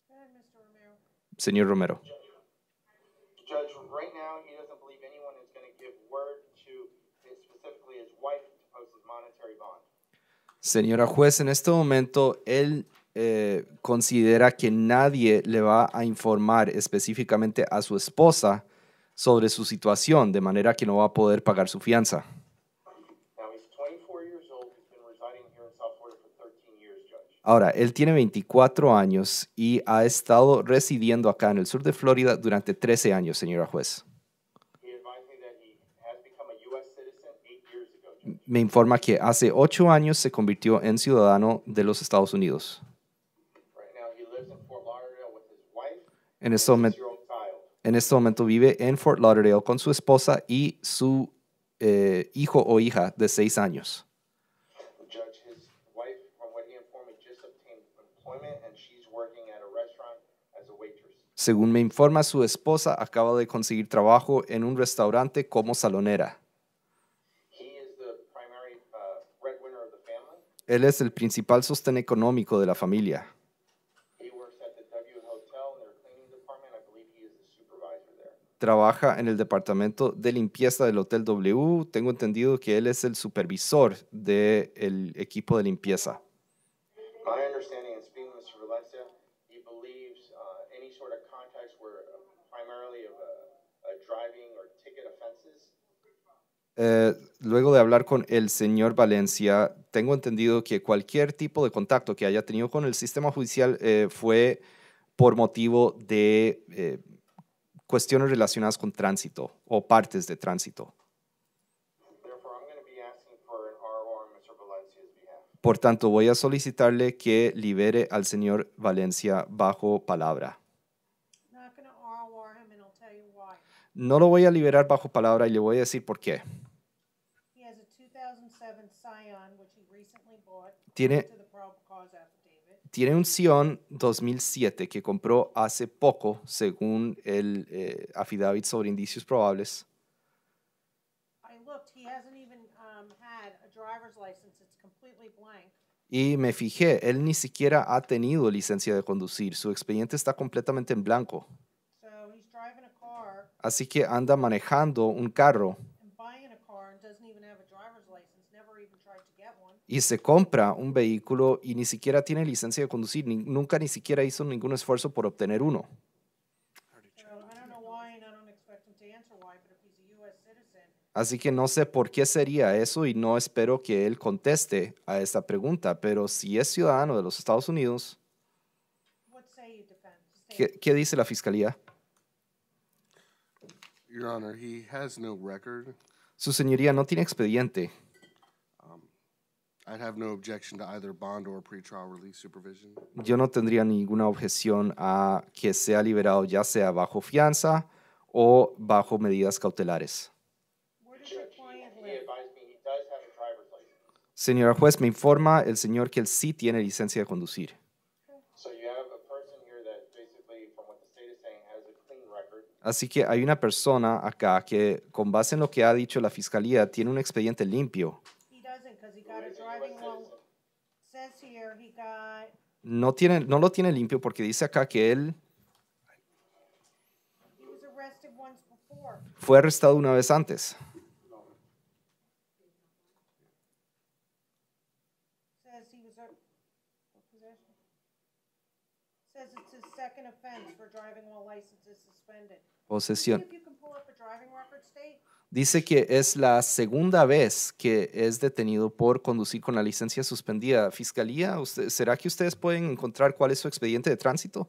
A: Go ahead, Mr. Romero.
H: señor Romero.
D: Judge, right now, he doesn't believe anyone is going to give word to specifically his wife to post his monetary bond.
H: Señora juez, en este momento él considera que nadie le va a informar específicamente a su esposa sobre su situación, de manera que no va a poder pagar su fianza.
D: Now, he's 24 years old. He's been residing here in South Florida for 13 years, Judge.
H: Ahora, él tiene 24 años y ha estado residiendo acá en el sur de Florida durante 13 años, señora juez.
D: He advised me that he has become a U.S. citizen 8 years ago, Judge.
H: Me informa que hace 8 años se convirtió en ciudadano de los Estados Unidos.
D: Right now, he lives in Fort Lauderdale with his wife
H: En
D: and
H: este
D: a
H: momen-
D: 6-year-old child.
H: En este momento vive en Fort Lauderdale con su esposa y su hijo o hija de 6 años.
D: Judge, his wife, from what he informed me, just obtained employment and she's working at a restaurant as a waitress.
H: Según me informa, su esposa acaba de conseguir trabajo en un restaurante como salonera.
D: He is the primary breadwinner of the family.
H: Él es el principal sostén económico de la familia.
D: He works at the W Hotel in their cleaning department. I believe he is the supervisor there.
H: Trabaja en el departamento de limpieza del Hotel W. Tengo entendido que él es el supervisor del equipo de limpieza.
D: My understanding in speaking with Mr. Valencia, he believes any sort of contacts were primarily of driving or ticket offenses.
H: Luego de hablar con el señor Valencia, tengo entendido que cualquier tipo de contacto que haya tenido con el sistema judicial fue por motivo de cuestiones relacionadas con tránsito o partes de tránsito.
D: Therefore, I'm going to be asking for an ROR on Mr. Valencia's behalf.
H: Por tanto, voy a solicitarle que libere al señor Valencia bajo palabra.
A: Not gonna ROR him and I'll tell you why.
H: No lo voy a liberar bajo palabra y le voy a decir por qué.
A: He has a 2007 Scion, which he recently bought,
H: Tiene-
A: to the probable cause affidavit.
H: Tiene un Scion 2007 que compró hace poco, según el affidavit sobre indicios probables.
A: I looked, he hasn't even had a driver's license, it's completely blank.
H: Y me fijé, él ni siquiera ha tenido licencia de conducir. Su expediente está completamente en blanco.
A: So he's driving a car
H: Así que anda manejando un carro
A: and buying a car and doesn't even have a driver's license, never even tried to get one.
H: y se compra un vehículo y ni siquiera tiene licencia de conducir. Nunca ni siquiera hizo ningún esfuerzo por obtener uno.
A: So I don't know why, and I don't expect him to answer why, but if he's a U.S. citizen,
H: Así que no sé por qué sería eso y no espero que él conteste a esta pregunta. Pero si es ciudadano de los Estados Unidos,
A: what say you, defense?
H: ¿qué dice la fiscalía?
B: Your Honor, he has no record.
H: Su señoría no tiene expediente.
B: I'd have no objection to either bond or pretrial release supervision.
H: Yo no tendría ninguna objeción a que sea liberado ya sea bajo fianza o bajo medidas cautelares.
A: Where does your
D: Judge,
A: client
D: he
A: live?
D: advised me he does have a driver's license.
H: Señora juez, me informa el señor que él sí tiene licencia de conducir.
D: So you have a person here that basically, from what the state is saying, has a clean record.
H: Así que hay una persona acá que, con base en lo que ha dicho la fiscalía, tiene un expediente limpio.
A: He doesn't, because he got a driving while, says here he got,
H: No lo tiene limpio porque dice acá que él
A: he was arrested once before.
H: fue arrestado una vez antes.
A: Says he was a, what possession? Says it's his second offense for driving while license is suspended. See
H: Posesión.
A: if you can pull up a driving record, state?
H: Dice que es la segunda vez que es detenido por conducir con la licencia suspendida. Fiscalía, ¿será que ustedes pueden encontrar cuál es su expediente de tránsito?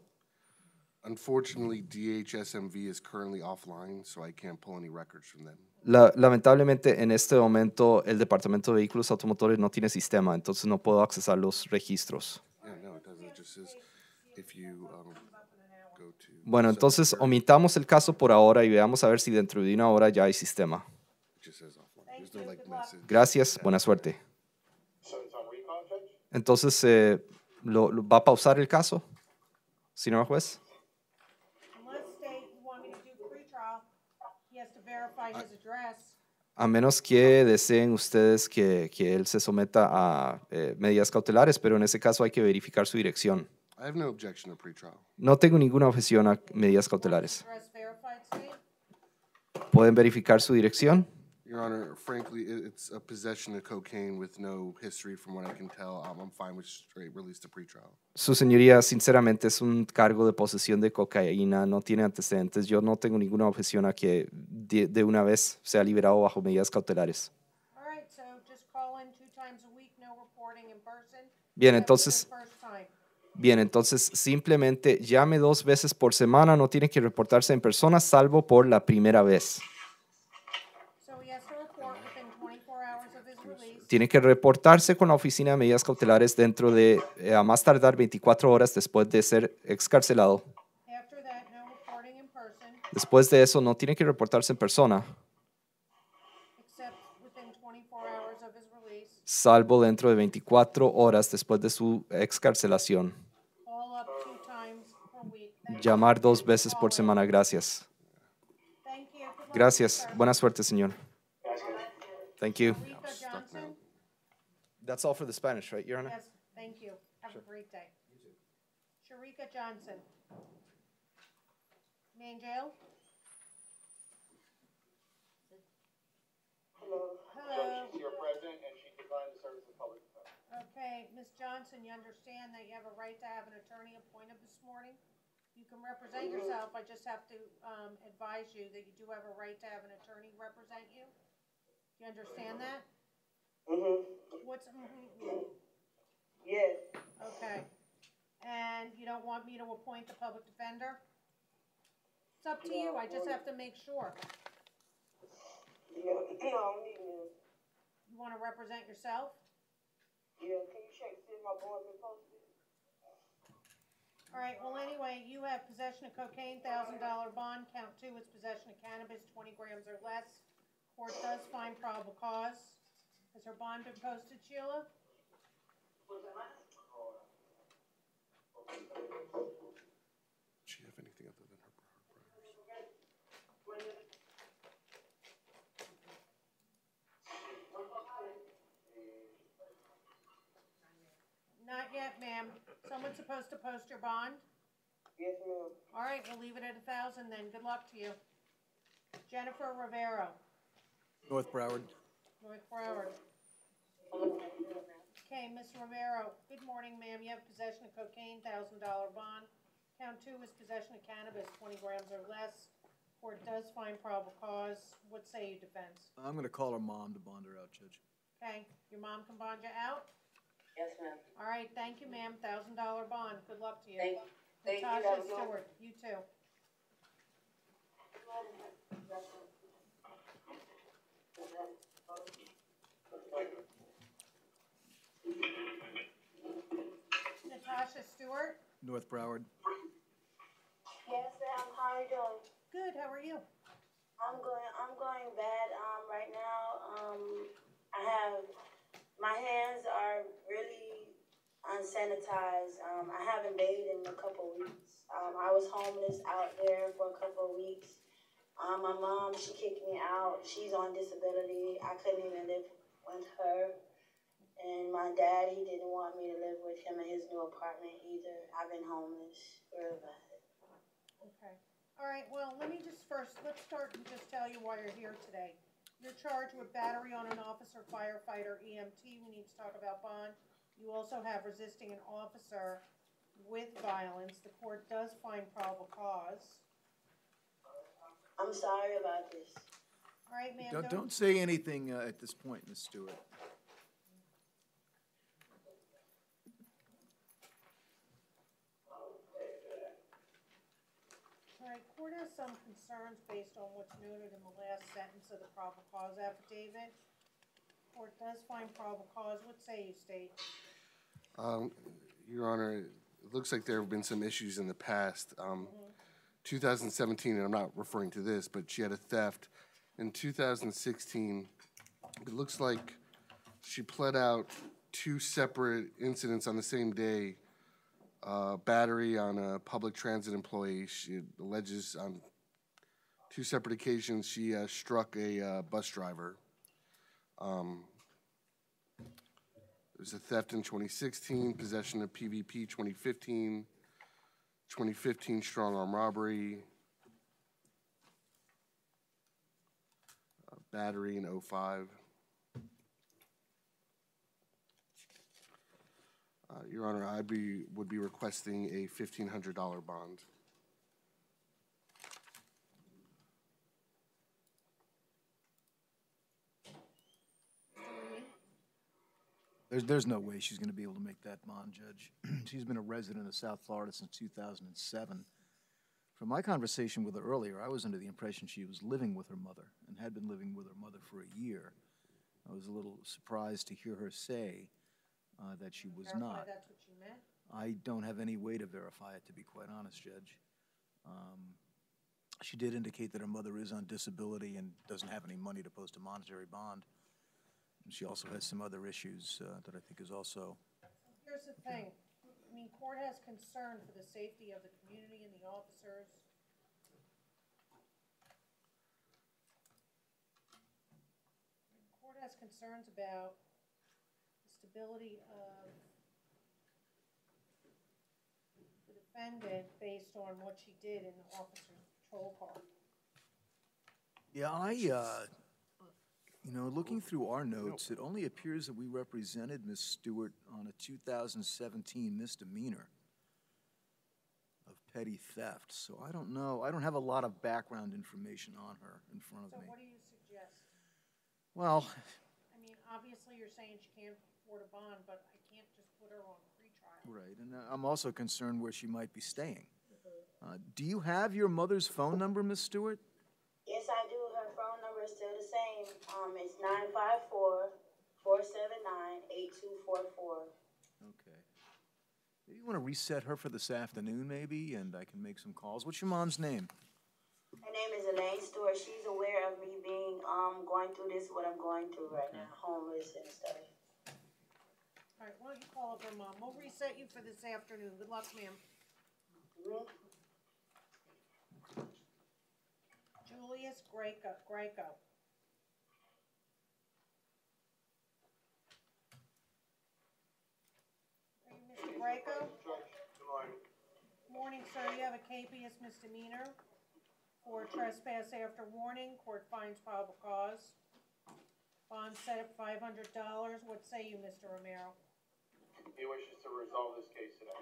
B: Unfortunately, DHSMV is currently offline, so I can't pull any records from them.
H: Lamentablemente, en este momento, el Departamento de Vehículos Automotores no tiene sistema, entonces no puedo accesar los registros.
B: Yeah, no, it doesn't. It just says if you go to.
H: Bueno, entonces omitamos el caso por ahora y veamos a ver si dentro de una hora ya hay sistema.
B: It just says offline. There's no like message.
H: Gracias, buena suerte.
D: So it's on recall, Judge?
H: Entonces, ¿va a pausar el caso, señor juez?
A: Unless state, you want me to do pretrial, he has to verify his address.
H: A menos que deseen ustedes que él se someta a medidas cautelares, pero en ese caso hay que verificar su dirección.
B: I have no objection to pretrial.
H: No tengo ninguna objeción a medidas cautelares.
A: Address verified, state?
H: ¿Pueden verificar su dirección?
B: Your Honor, frankly, it's a possession of cocaine with no history from what I can tell. I'm fine with straight release to pretrial.
H: Su señoría, sinceramente, es un cargo de posesión de cocaína, no tiene antecedentes. Yo no tengo ninguna objeción a que de una vez sea liberado bajo medidas cautelares.
A: All right, so just call in 2 times a week, no reporting in person.
H: Bien,
A: except for the
H: entonces,
A: first time.
H: bien, entonces simplemente llame 2 veces por semana, no tiene que reportarse en persona, salvo por la primera vez.
A: So he has to report within 24 hours of his release.
H: Tiene que reportarse con la oficina de medidas cautelares dentro de, a más tardar, 24 horas después de ser excarcelado.
A: After that, no reporting in person,
H: Después de eso, no tiene que reportarse en persona,
A: except within 24 hours of his release.
H: salvo dentro de 24 horas después de su excarcelación.
A: Call up 2 times per week. Thank
H: Llamar
A: you.
H: 2 veces por
A: Call in.
H: semana. Gracias.
A: Thank you. Good luck to you,
H: Gracias.
A: sir.
H: Buena suerte, señor. Thank you.
A: Rika Johnson?
H: That's all for the Spanish, right, Your Honor?
A: Yes, thank you. Have a great day. Sharika Johnson. Me in jail?
E: Hello.
A: Hello.
D: Judge, she's here present, and she declined the service of public defense.
A: Okay, Ms. Johnson, you understand that you have a right to have an attorney appointed this morning? You can represent yourself, I just have to advise you that you do have a right to have an attorney represent you. Do you understand that? What's,
E: Yes.
A: okay. And you don't want me to appoint the public defender? It's up to you, I just have to make sure.
E: Yeah. No, you.
A: You wanna represent yourself?
E: Yeah, can you check see if my bond been posted?
A: All right, well, anyway, you have possession of cocaine, $1,000 bond. Count 2 is possession of cannabis, 20 grams or less. Court does find probable cause. Has her bond been posted, Sheila?
B: Does she have anything other than her brothers?
A: Not yet, ma'am. Someone's supposed to post your bond?
E: Yes, ma'am.
A: All right, we'll leave it at 1,000 then. Good luck to you. Jennifer Rivero,
F: North Broward.
A: North Broward. Okay, Ms. Rivero, good morning, ma'am. You have possession of cocaine, $1,000 bond. Count 2 is possession of cannabis, 20 grams or less. Court does find probable cause. What say you, defense?
F: I'm going to call her mom to bond her out, Judge.
A: Okay, your mom can bond you out?
G: Yes, ma'am.
A: All right, thank you, ma'am. $1,000 bond. Good luck to you.
E: Thank you.
A: Natasha
E: Have a good one.
A: Stewart, you too. Natasha Stewart?
F: North Broward.
E: Yes, ma'am. How are you doing?
A: Good, how are you?
E: I'm going bad right now. My hands are really unsanitized. I haven't bathed in a couple weeks. I was homeless out there for a couple of weeks. My mom, she kicked me out. She's on disability. I couldn't even live with her. And my dad, he didn't want me to live with him in his new apartment either. I've been homeless real bad.
A: Okay. All right, well, let's start and just tell you why you're here today. You're charged with battery on an officer, firefighter, EMT. We need to talk about bond. You also have resisting an officer with violence. The court does find probable cause.
E: I'm sorry about this.
A: All right, ma'am,
F: Don't say anything at this point, Ms. Stewart.
A: All right, court has some concerns based on what's noted in the last sentence of the probable cause affidavit. Court does find probable cause. What say you, State?
B: Your Honor, it looks like there have been some issues in the past. 2017, and I'm not referring to this, but she had a theft. In 2016, it looks like she pled out 2 separate incidents on the same day. Battery on a public transit employee. She alleges on 2 separate occasions she struck a bus driver. There's a theft in 2016, possession of PVP 2015, 2015 strong arm robbery, battery in '05. Your Honor, would be requesting a $1,500 bond.
F: There's no way she's going to be able to make that bond, Judge. She's been a resident of South Florida since 2007. From my conversation with her earlier, I was under the impression she was living with her mother and had been living with her mother for a year. I was a little surprised to hear her say that she was
A: Verify
F: not.
A: that's what you meant?
F: I don't have any way to verify it, to be quite honest, Judge. She did indicate that her mother is on disability and doesn't have any money to post a monetary bond. And she also has some other issues that I think is also.
A: Here's the thing. I mean, court has concern for the safety of the community and the officers. Court has concerns about the stability of the defendant based on what she did in the officer's patrol car.
F: Yeah, looking through our notes, it only appears that we represented Ms. Stewart on a 2017 misdemeanor of petty theft. So I don't know. I don't have a lot of background information on her in front of
A: So
F: me.
A: what do you suggest?
F: Well,
A: I mean, obviously you're saying she can't afford a bond, but I can't just put her on pretrial.
F: right, and I'm also concerned where she might be staying. Do you have your mother's phone number, Ms. Stewart?
E: Yes, I do. Her phone number is still the same. It's 954-479-8244.
F: Okay. Maybe you want to reset her for this afternoon, maybe, and I can make some calls. What's your mom's name?
E: Her name is Elaine Stewart. She's aware of me being going through this, what I'm going through right now, homeless and stuff.
A: All right, why don't you call up her mom? We'll reset you for this afternoon. Good luck, ma'am. Julius Greco. Are you Mr. Greco? Morning, sir. You have a capious misdemeanor for trespass after warning. Court finds probable cause. Bond set at $500. What say you, Mr. Romero?
D: He wishes to resolve this case today.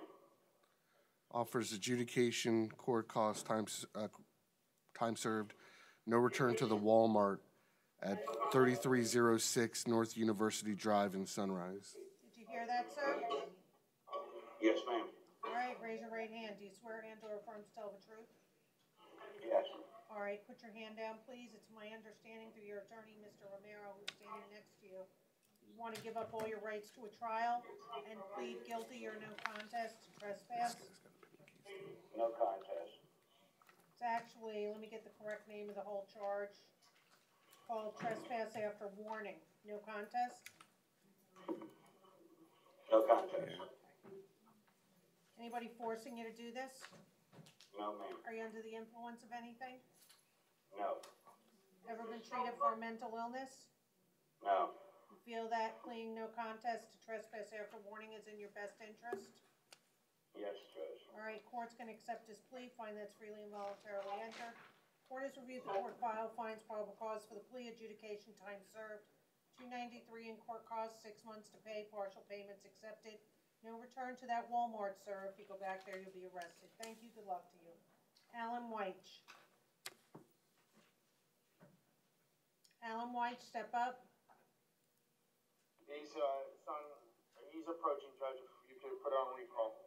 B: Offers adjudication, court costs, time served, no return to the Walmart at 3306 North University Drive in Sunrise.
A: Did you hear that, sir?
D: Yes, ma'am.
A: All right, raise your right hand. Do you swear and/or affirm to tell the truth?
D: Yes.
A: All right, put your hand down, please. It's my understanding through your attorney, Mr. Romero, who's standing next to you, you want to give up all your rights to a trial and plead guilty or no contest to trespass?
D: No contest.
A: It's actually, let me get the correct name of the whole charge, called trespass after warning. No contest?
D: No contest.
A: Anybody forcing you to do this?
D: No, ma'am.
A: Are you under the influence of anything?
D: No.
A: Ever been treated for a mental illness?
D: No.
A: You feel that pleading no contest to trespass after warning is in your best interest?
D: Yes, Judge.
A: All right, court's going to accept his plea, find that's freely and voluntarily entered. Court has reviewed the court file, finds probable cause for the plea, adjudication, time served. $293 in court costs, 6 months to pay, partial payments accepted. No return to that Walmart, sir. If you go back there, you'll be arrested. Thank you. Good luck to you. Alan White. Alan White, step up.
D: He's approaching, Judge. If you could put it on recall.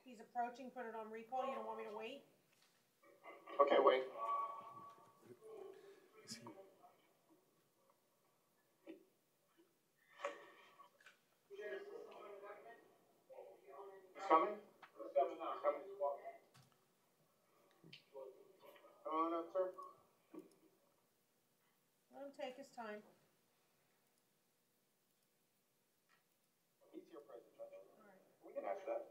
A: He's approaching. Put it on recall. You don't want me to wait?
D: Okay, wait. He's coming? He's coming now. He's coming. Come on up, sir.
A: Let him take his time.
D: He's here present, Judge.
A: All right.
D: We can ask that.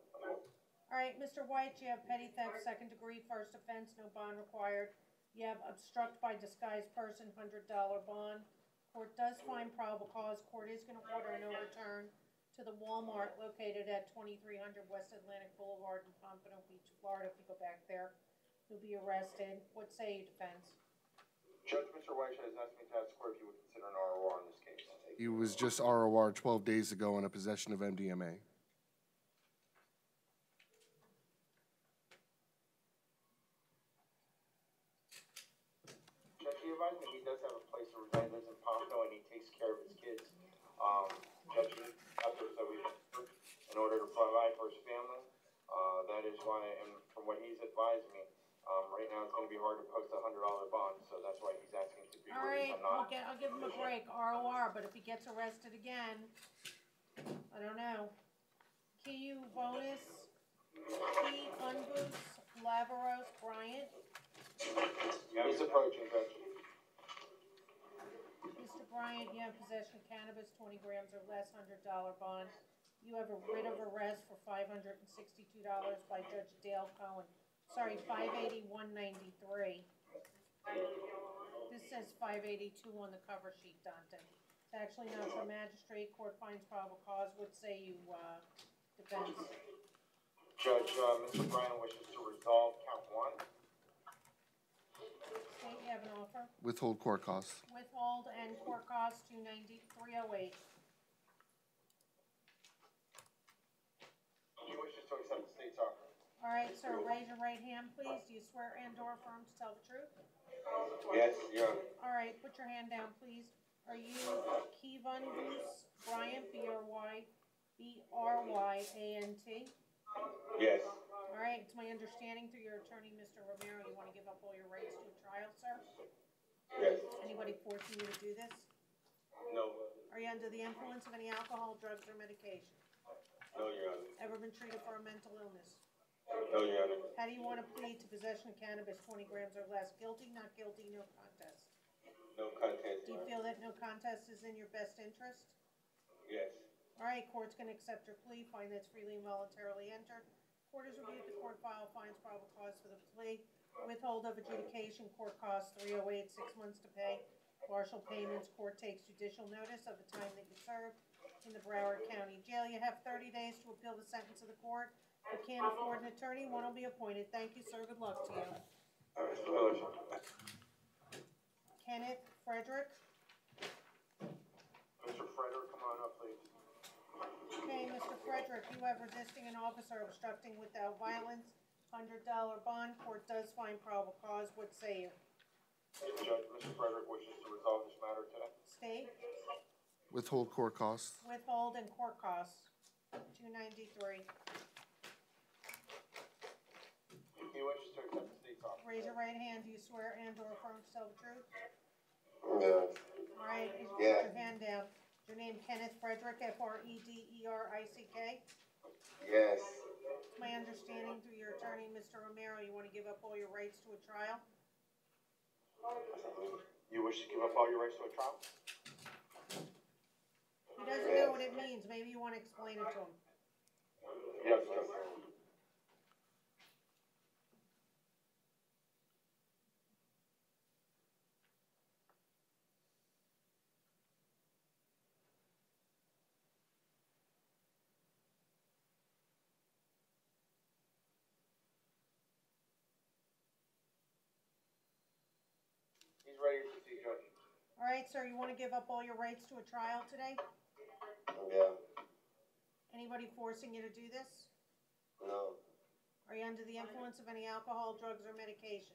A: All right, Mr. White, you have petty theft, second degree, first offense, no bond required. You have obstruct by disguised person, $100 bond. Court does find probable cause. Court is going to order no return to the Walmart located at 2300 West Atlantic Boulevard in Pompano Beach, Florida. If you go back there, you'll be arrested. What say you, defense?
D: Judge, Mr. Weiss has asked me to ask the court if you would consider an ROR in this case.
B: He was just ROR 12 days ago on a possession of MDMA.
D: Judge, he advised me he does have a place to reside, lives in Ponto, and he takes care of his kids. Judge, he after so we in order to provide for his family. That is why, and from what he's advised me, right now it's going to be hard to post a $100 bond, so that's why he's asking to be
A: All
D: released.
A: right, I'll give him a break, ROR, but if he gets arrested again, I don't know. Kiyu Bonus, P. Unbus, Lavaros, Bryant.
D: Yeah, he's approaching, Judge.
A: Mr. Bryant, you have possession of cannabis, 20 grams or less, $100 bond. You have a writ of arrest for $562 by Judge Dale Cohen. Sorry, 581.93. This says 582 on the cover sheet, Dante. It's actually not for magistrate. Court finds probable cause. What say you, defense?
D: Judge, Mr. Bryan wishes to resolve count 1.
A: State, you have an offer?
B: Withhold court costs.
A: Withhold and court costs, 308.
D: He wishes to accept the state's offer.
A: All right, sir, raise your right hand, please. Do you swear and/or affirm to tell the truth?
D: Yes, Your Honor.
A: All right, put your hand down, please. Are you Kevon Booth Bryant, Bryant?
D: Yes.
A: All right, it's my understanding through your attorney, Mr. Romero, you want to give up all your rights to a trial, sir?
D: Yes.
A: Anybody forcing you to do this?
D: No.
A: Are you under the influence of any alcohol, drugs, or medication?
D: No, Your Honor.
A: Ever been treated for a mental illness?
D: No, Your Honor.
A: How do you want to plead to possession of cannabis, 20 grams or less? Guilty, not guilty, no contest.
D: No contest.
A: Do you feel that no contest is in your best interest?
D: Yes.
A: All right, court's going to accept your plea, find that's freely and voluntarily entered. Court has reviewed the court file, finds probable cause for the plea. Withhold of adjudication, court costs 308, 6 months to pay. Partial payments, court takes judicial notice of the time that you served in the Broward County Jail. You have 30 days to appeal the sentence of the court. If you can't afford an attorney, one will be appointed. Thank you, sir. Good luck to you. Kenneth Frederick.
D: Mr. Frederick, come on up, please.
A: Okay, Mr. Frederick, you have resisting an officer obstructing without violence, $100 bond. Court does find probable cause. What say you?
D: Judge, Mr. Frederick wishes to resolve this matter today.
A: State,
B: Withhold court costs.
A: withhold, and court costs, $293.
D: He wishes to accept the state's offer.
A: Raise your right hand. Do you swear and/or affirm to tell the truth?
D: Yes.
A: All right, you put
D: Yeah.
A: your hand down. Is your name Kenneth Frederick, Frederick?
D: Yes.
A: It's my understanding through your attorney, Mr. Romero, you want to give up all your rights to a trial?
D: You wish to give up all your rights to a trial?
A: He doesn't know what it means. Maybe you want to explain it to him.
D: Yes, Judge. He's ready to see, Judge.
A: All right, sir, you want to give up all your rights to a trial today?
D: Yeah.
A: Anybody forcing you to do this?
D: No.
A: Are you under the influence of any alcohol, drugs, or medication?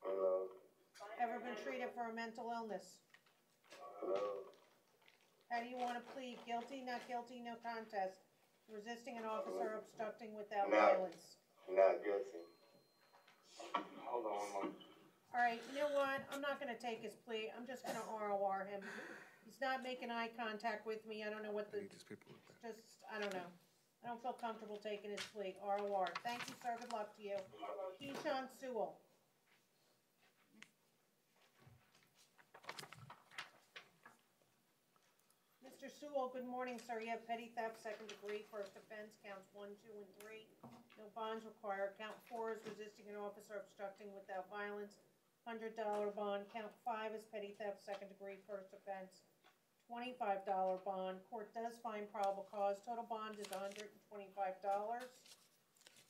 D: No.
A: Ever been treated for a mental illness?
D: No.
A: How do you want to plead? Guilty, not guilty, no contest. Resisting an officer, obstructing without
D: No.
A: violence.
D: Not guilty. Hold on one moment.
A: All right, you know what? I'm not going to take his plea. I'm just going to ROR him. He's not making eye contact with me. I don't know what
B: I
A: the,
B: need this paperwork back.
A: just, I don't know. I don't feel comfortable taking his plea. ROR. Thank you, sir. Good luck to you. Keyshawn Sewell. Mr. Sewell, good morning, sir. You have petty theft, second degree, first offense, counts 1, 2, and 3. No bonds required. Count 4 is resisting an officer, obstructing without violence. $100 bond. Count 5 is petty theft, second degree, first offense. $25 bond. Court does find probable cause. Total bond is $125.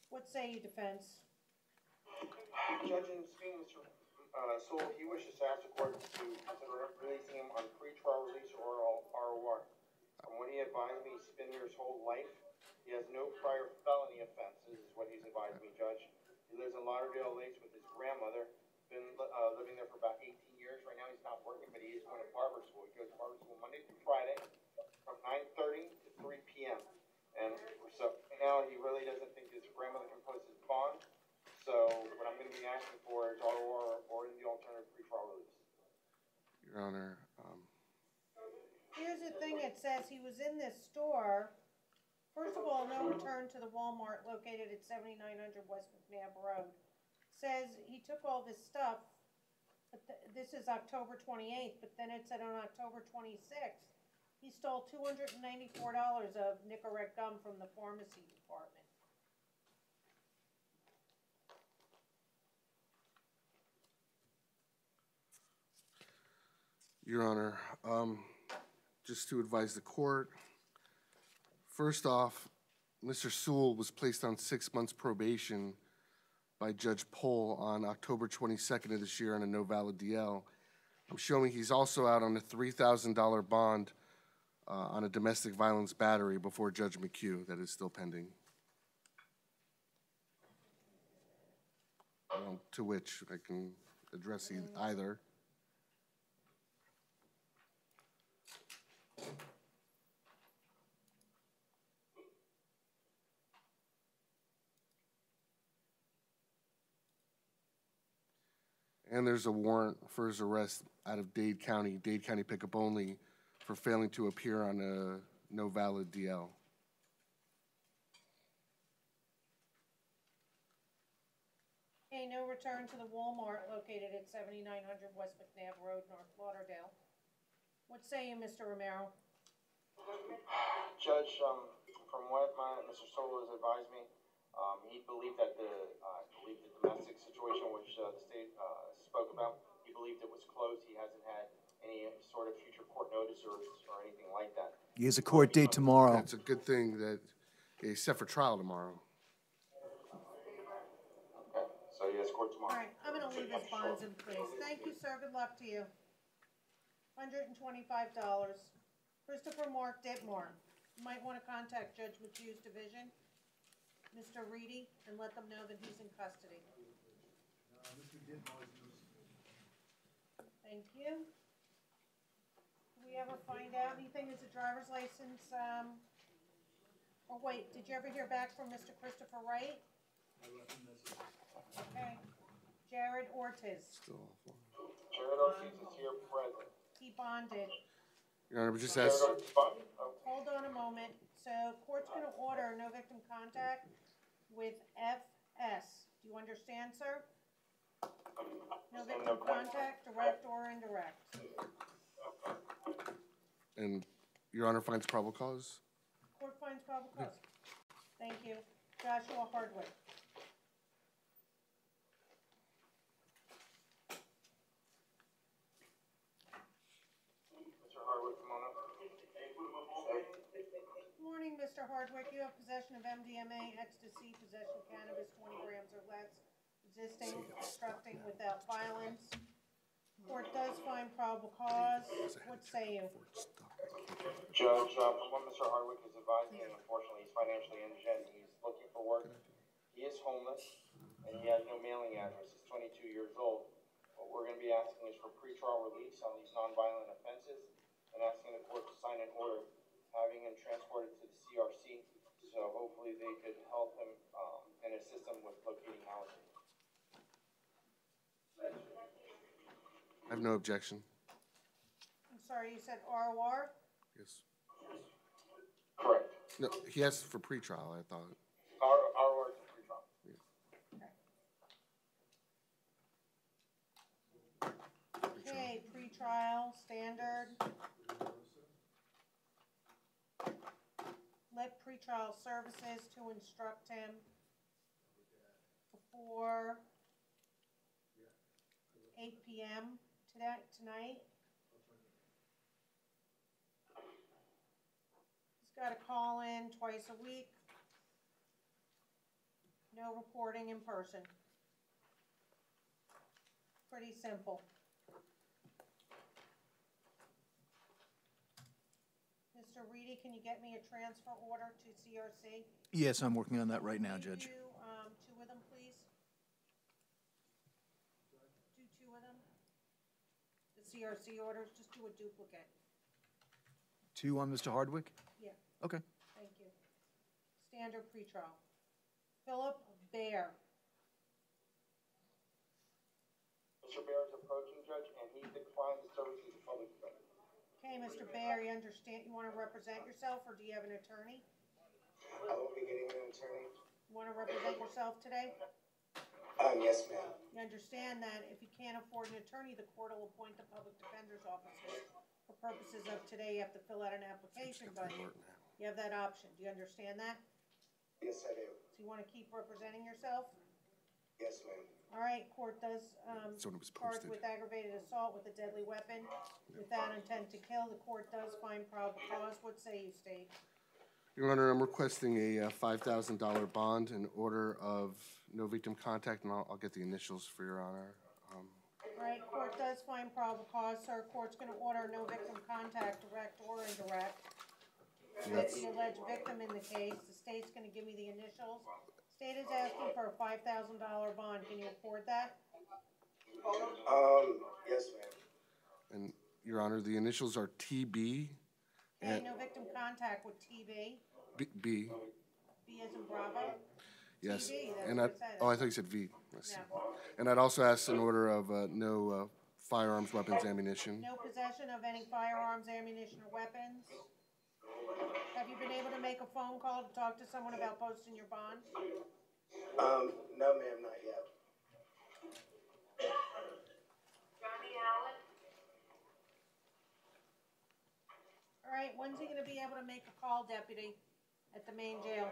A: What say you, defense?
D: Judge, in speaking, Mr. So he wishes to ask the court to consider releasing him on pretrial release or ROR. From what he advised me, he's been here his whole life. He has no prior felony offenses, is what he's advised me, Judge. He lives in Lauderdale Lakes with his grandmother. Been living there for about 18 years. Right now he's not working, but he is going to barber school. He goes to barber school Monday through Friday from 9:30 to 3 p.m. And so now he really doesn't think his grandmother can post his bond. So what I'm going to be asking for is ROR or the alternative pretrial release.
B: Your Honor,
A: Here's the thing, it says he was in this store. First of all, no return to the Walmart located at 7900 West McNabb Road. Says he took all this stuff, but this is October 28th, but then it said on October 26th, he stole $294 of Nicorette gum from the pharmacy department.
B: Your Honor, just to advise the court, first off, Mr. Sewell was placed on 6 months probation by Judge Pohl on October 22nd of this year on a no valid DL. I'm showing he's also out on a $3,000 bond on a domestic violence battery before Judge McHugh that is still pending. To which I can address either. And there's a warrant for his arrest out of Dade County pickup only, for failing to appear on a no valid DL.
A: Okay, no return to the Walmart located at 7900 West McNabb Road, North Lauderdale. What say you, Mr. Romero?
D: Judge, from what Mr. Solo has advised me, he believed that the domestic situation which the state spoke about, he believed it was closed. He hasn't had any sort of future court notice or anything like that.
F: He has a court date tomorrow.
B: It's a good thing that he's set for trial tomorrow.
D: Okay, so he has court tomorrow.
A: All right, I'm gonna leave his bonds in place. Thank you, sir. Good luck to you. $125. Christopher Mark Ditmore. You might want to contact Judge McHugh's division, Mr. Reedy, and let them know that he's in custody. Thank you. Did we ever find out anything? Is a driver's license, oh wait, did you ever hear back from Mr. Christopher Wright? Okay. Jared Ortiz,
B: Still awful.
D: Jared Ortiz is here present.
A: he bonded.
B: Your Honor, we just asked.
A: Hold on a moment. So court's gonna order no victim contact with FS. Do you understand, sir? No victim contact, direct or indirect.
B: And Your Honor finds probable cause?
A: Court finds probable cause. Thank you. Joshua Hardwick.
D: Mr. Harwood, come on up.
A: Good morning, Mr. Hardwick. You have possession of MDMA, ecstasy, possession of cannabis, 20 grams or less, resisting, obstructing without violence. Court does find probable cause. What say you?
D: Judge, from what Mr. Hardwick has advised me, and unfortunately he's financially indigent, he's looking for work. He is homeless, and he has no mailing address. He's 22 years old. What we're going to be asking is for pretrial release on these nonviolent offenses, and asking the court to sign an order having him transported to the CRC, so hopefully they could help him and assist him with locating housing.
B: I have no objection.
A: I'm sorry, you said ROR?
B: Yes.
D: Correct.
B: No, he asked for pretrial, I thought.
D: Our words are pretrial.
A: Okay, pretrial, standard. Let pretrial services to instruct him before 8 p.m. tonight. He's got to call in twice a week. No reporting in person. pretty simple. Mr. Reedy, can you get me a transfer order to CRC?
F: Yes, I'm working on that right now,
A: Can you
F: Judge.
A: do, two of them, please? Do two of them? The CRC orders, just do a duplicate.
F: 2 on Mr. Hardwick?
A: Yeah,
F: Okay.
A: thank you. Standard pretrial. Philip Bear.
D: Mr. Bear is approaching, Judge, and he declined the services of public defender.
A: Okay, Mr. Bear, you understand, you want to represent yourself, or do you have an attorney?
C: I will be getting an attorney.
A: You want to represent yourself today?
C: Yes, ma'am.
A: You understand that if you can't afford an attorney, the court will appoint the public defender's officer. For purposes of today, you have to fill out an application, but you have that option. Do you understand that?
C: Yes, I do.
A: So you want to keep representing yourself?
C: Yes, ma'am.
A: All right, court does,
B: So when it was
A: charge
B: posted.
A: with aggravated assault with a deadly weapon without intent to kill. The court does find probable cause. What say you, State?
B: Your Honor, I'm requesting a $5,000 bond in order of no victim contact, and I'll get the initials for Your Honor.
A: All right, court does find probable cause, sir. Court's gonna order no victim contact, direct or indirect. That's the alleged victim in the case. The state's gonna give me the initials. State is asking for a $5,000 bond. Can you afford that?
C: Yes, ma'am.
B: And Your Honor, the initials are TB
A: Okay, no victim contact with TB.
B: B.
A: B as in Bravo.
B: Yes.
A: TB, that's
B: And
A: what it says.
B: I thought you said V. Let's see.
A: No.
B: And I'd also ask in order of no firearms, weapons, ammunition.
A: No possession of any firearms, ammunition, or weapons. Have you been able to make a phone call to talk to someone about posting your bond?
C: No, ma'am, not yet.
A: All right, when's he gonna be able to make a call, deputy, at the main jail?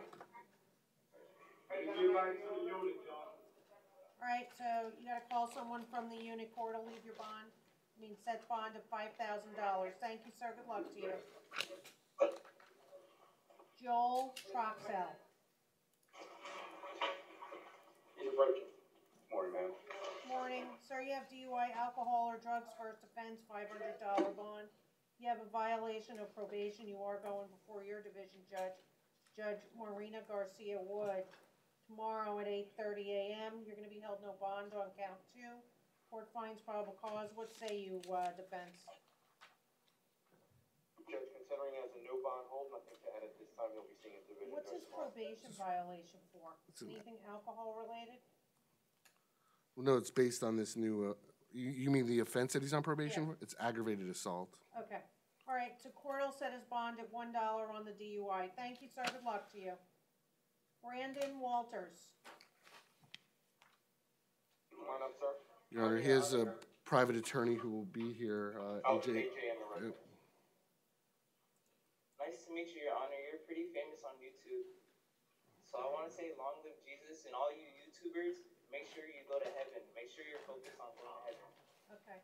A: All right, so you gotta call someone from the unit, court will leave your bond, set bond of $5,000. Thank you, sir, good luck to you. Joel Troxell.
D: He's approaching. Morning, ma'am.
A: Morning, sir, you have DUI, alcohol, or drugs, first offense, $500 bond. You have a violation of probation, you are going before your division judge, Judge Marina Garcia Wood. Tomorrow at 8:30 a.m., you're gonna be held no bond on count 2. Court finds probable cause. What say you, defense?
D: Judge, considering as a no bond hold, nothing to add at this time, you'll be seeing a division
A: What's
D: judge
A: his
D: tomorrow.
A: probation violation for?
B: in there?
A: Anything alcohol related?
B: Well, no, it's based on this new, you mean the offense that he's on probation
A: Yeah.
B: for? It's aggravated assault.
A: Okay. All right, so court will set his bond at $1 on the DUI. Thank you, sir. Good luck to you. Brandon Walters.
D: Come on up, sir.
B: Your Honor, he has a private attorney who will be here, AJ.
D: AJ in the room.
I: Nice to meet you, Your Honor. You're pretty famous on YouTube. So I want to say long live Jesus, and all you YouTubers, make sure you go to heaven. Make sure you're focused on going to heaven.
A: Okay.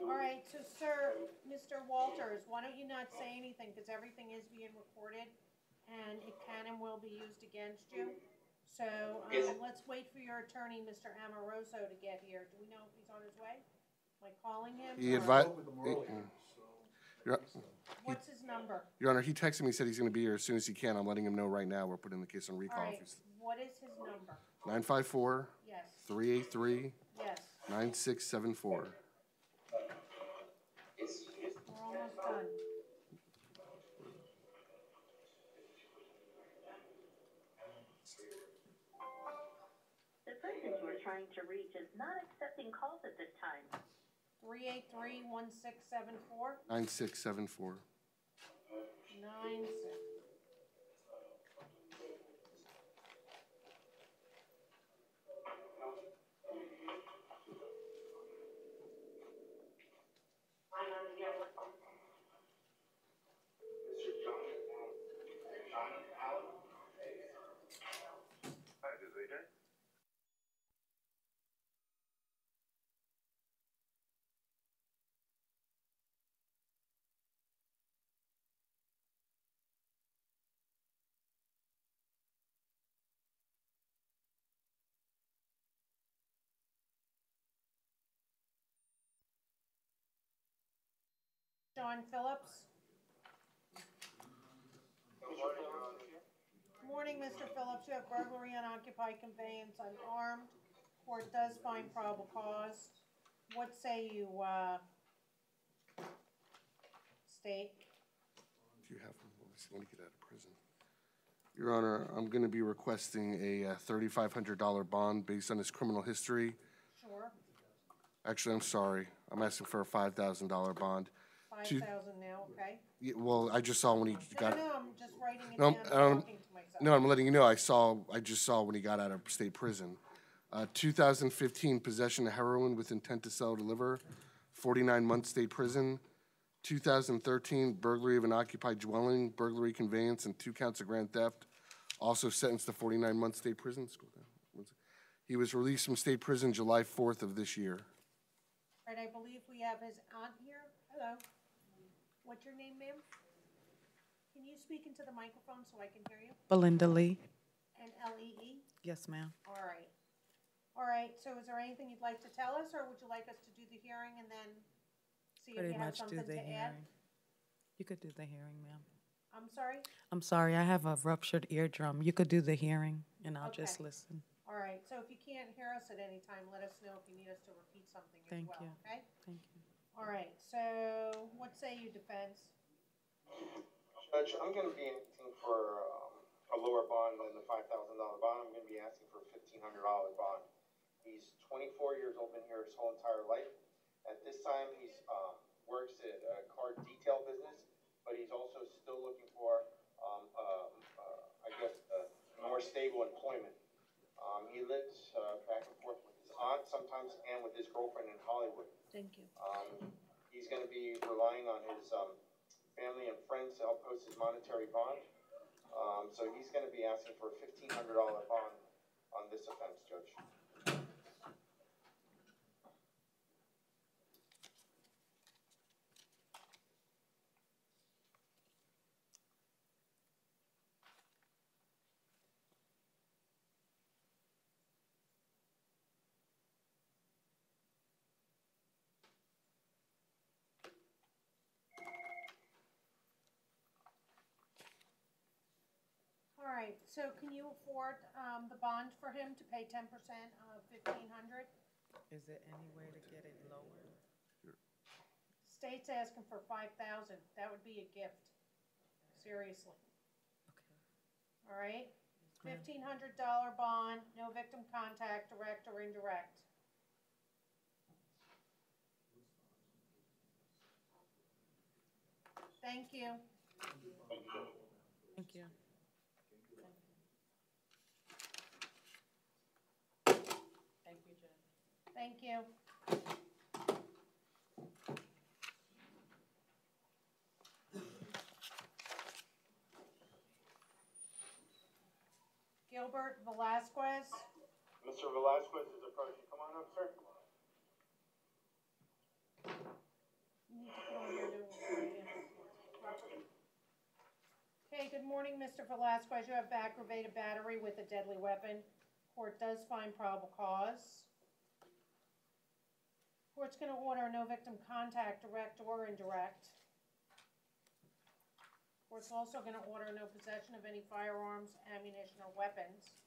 A: All right, so sir, Mr. Walters, why don't you not say anything, because everything is being recorded, and it can and will be used against you. So, let's wait for your attorney, Mr. Amoroso, to get here. Do we know if he's on his way? Am I calling him?
B: He
A: or-
B: advised,
A: What's his number?
B: Your Honor, he texted me, said he's gonna be here as soon as he can. I'm letting him know right now. We're putting the case on
A: All
B: recall.
A: right, what is his number?
B: 954
A: Yes,
B: 383
A: yes,
B: 9674.
A: we're almost done.
J: The person you are trying to reach is not accepting calls at this time.
A: 383-1674?
B: 9674.
A: 96. John Phillips. Morning, Mr. Phillips. You have burglary, unoccupied conveyance, unarmed. Court does find probable cause. What say you, state?
B: Do you have, let me see, let me get out of prison. Your Honor, I'm going to be requesting a $3,500 bond based on his criminal history.
A: Sure.
B: Actually, I'm sorry. I'm asking for a $5,000 bond.
A: 5,000 now, okay?
B: Yeah, well, I just saw when he
A: No,
B: got.
A: no, I'm just writing it
B: No,
A: down and talking to myself.
B: No, I'm letting you know. I just saw when he got out of state prison. 2015 possession of heroin with intent to sell or deliver, 49 months state prison. 2013 burglary of an occupied dwelling, burglary conveyance, and 2 counts of grand theft. Also sentenced to 49 months state prison. Scroll down. He was released from state prison July 4th of this year.
A: Right, I believe we have his aunt here. Hello. What's your name, ma'am? Can you speak into the microphone so I can hear you?
K: Belinda Lee.
A: And L-E-E?
K: Yes, ma'am.
A: All right. All right, so is there anything you'd like to tell us, or would you like us to do the hearing and then see if
K: Pretty
A: you have
K: much do
A: something
K: the
A: to add?
K: hearing. You could do the hearing, ma'am.
A: I'm sorry?
K: I'm sorry, I have a ruptured eardrum. You could do the hearing, and I'll just
A: Okay.
K: listen.
A: All right, so if you can't hear us at any time, let us know if you need us to repeat something as
K: Thank
A: well,
K: you.
A: okay?
K: Thank you.
A: All right, so what say you, defense?
D: Judge, I'm gonna be asking for, a lower bond than the $5,000 bond. I'm gonna be asking for a $1,500 bond. He's 24 years old, been here his whole entire life. At this time, he's, works at a car detail business, but he's also still looking for, I guess, more stable employment. He lives, back and forth with his aunt sometimes and with his girlfriend in Hollywood.
A: Thank you.
D: He's gonna be relying on his, family and friends to help post his monetary bond. So he's gonna be asking for a $1,500 bond on this offense, Judge.
A: All right, so can you afford, the bond for him to pay 10% of 1,500?
K: Is there any way to get it lower?
A: State's asking for 5,000. That would be a gift. Seriously.
K: Okay.
A: All right?
K: ma'am.
A: $1,500 bond, no victim contact, direct or indirect. Thank you.
K: Thank you. Thank you, Judge.
A: Thank you. Gilbert Velasquez.
D: Mr. Velasquez is approaching. Come on up, sir.
A: You need to put on your new radio. Okay, good morning, Mr. Velasquez. You have aggravated battery with a deadly weapon. Court does find probable cause. Court's going to order no victim contact, direct or indirect. Court's also going to order no possession of any firearms, ammunition, or weapons.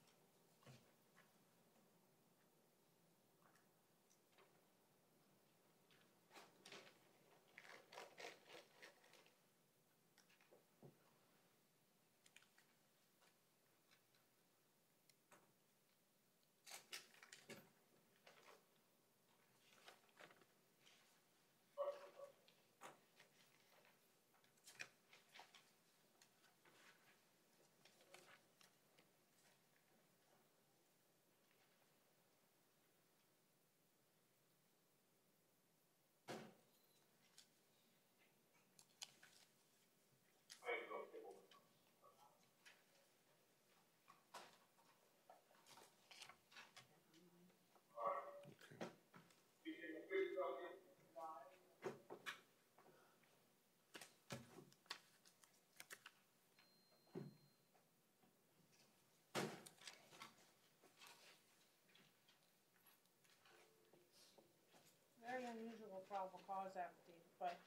A: Very unusual probable cause affidavit, but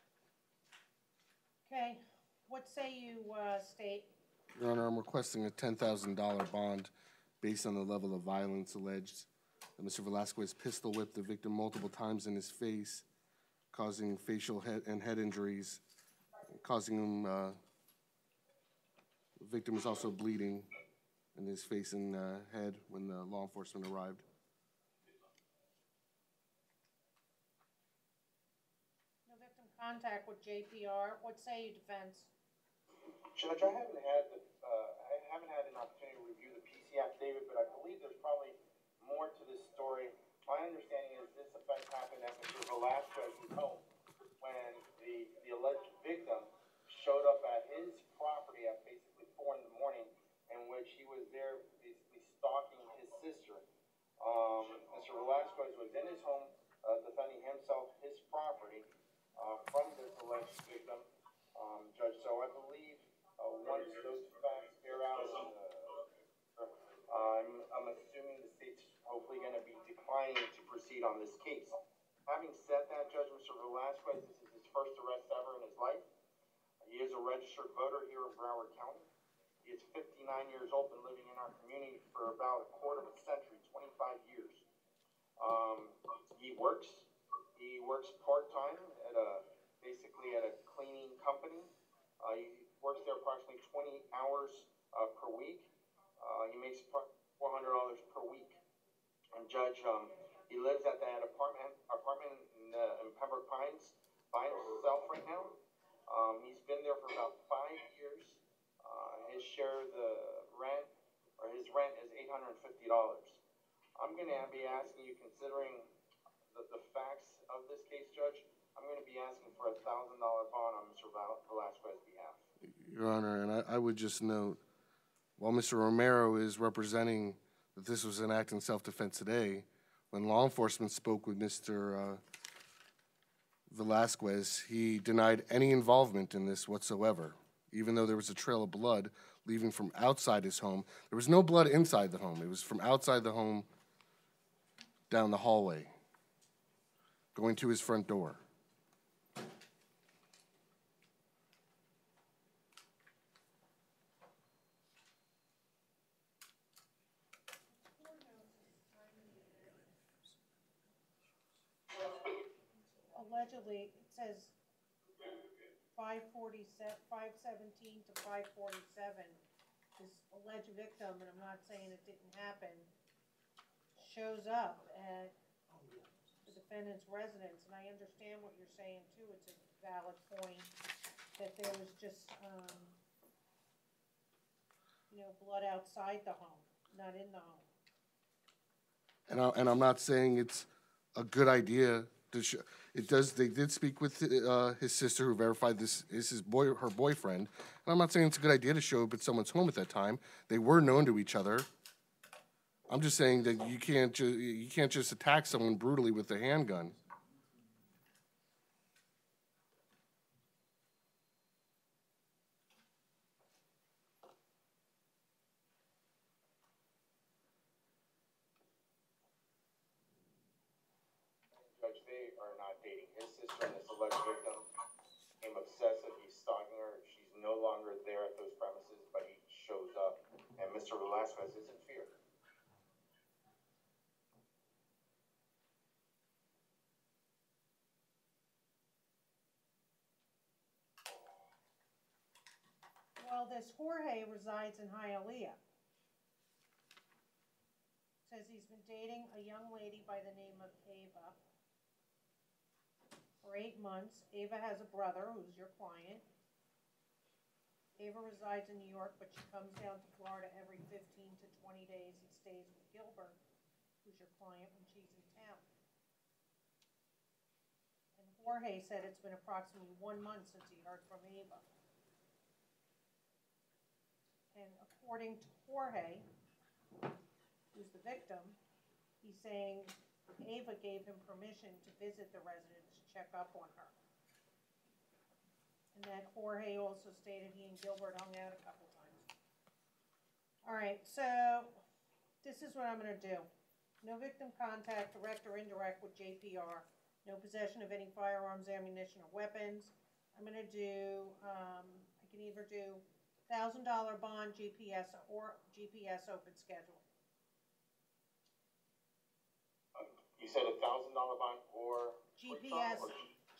A: Okay, what say you, State?
B: Your Honor, I'm requesting a $10,000 bond based on the level of violence alleged. That Mr. Velasquez pistol whipped the victim multiple times in his face, causing facial and head injuries, causing him, the victim was also bleeding in his face and head when the law enforcement arrived.
A: No victim contact with JPR. What say you, defense?
D: Judge, I haven't had an opportunity to review the PC affidavit, but I believe there's probably more to this story. My understanding is this offense happened at Mr. Velasquez's home when the alleged victim showed up at his property at basically 4 in the morning, in which he was there basically stalking his sister. Mr. Velasquez was in his home defending himself, his property, from this alleged victim. Judge, so I believe once those facts bear out, I'm assuming the state's hopefully going to be declining to proceed on this case. Having said that, Judge, Mr. Velasquez, this is his first arrest ever in his life. He is a registered voter here in Broward County. He is 59 years old, been living in our community for about a quarter of a century, 25 years. He works part-time at basically at a cleaning company. He works there approximately 20 hours per week. He makes $400 per week. And Judge, he lives at that apartment in Pembroke Pines by himself right now. He's been there for about 5 years. His share of the rent, or his rent, is $850. I'm going to be asking you, considering the facts of this case, Judge, I'm going to be asking for a $1,000 bond on Mr. Velasquez's behalf.
B: Your Honor, and I would just note, while Mr. Romero is representing that this was an act in self-defense today, when law enforcement spoke with Mr. Velasquez, he denied any involvement in this whatsoever, even though there was a trail of blood leaving from outside his home. There was no blood inside the home. It was from outside the home down the hallway, going to his front door.
A: Allegedly, it says 517 to 547. This alleged victim, and I'm not saying it didn't happen, shows up at the defendant's residence, and I understand what you're saying too. It's a valid point that there was just, blood outside the home, not in the home.
B: And I'm not saying it's a good idea to show. They did speak with his sister, who verified this is her boyfriend. And I'm not saying it's a good idea to show up at someone's home at that time. They were known to each other. I'm just saying that you can't just attack someone brutally with a handgun.
D: Judge, they are not dating. His sister and this alleged victim became obsessive. He's stalking her. She's no longer there at those premises, but he shows up, and Mr. Velasquez is in fear.
A: Well, this Jorge resides in Hialeah. Says he's been dating a young lady by the name of Ava for 8 months. Ava has a brother who's your client. Ava resides in New York, but she comes down to Florida every 15 to 20 days and stays with Gilbert, who's your client, when she's in town. And Jorge said it's been approximately 1 month since he heard from Ava. And according to Jorge, who's the victim, he's saying Ava gave him permission to visit the residence to check up on her. And that Jorge also stated he and Gilbert hung out a couple times. All right, so this is what I'm going to do. No victim contact, direct or indirect, with JPR. No possession of any firearms, ammunition, or weapons. I'm gonna do, I can either do $1,000 bond GPS or GPS open schedule.
D: You said $1,000 bond or
A: GPS,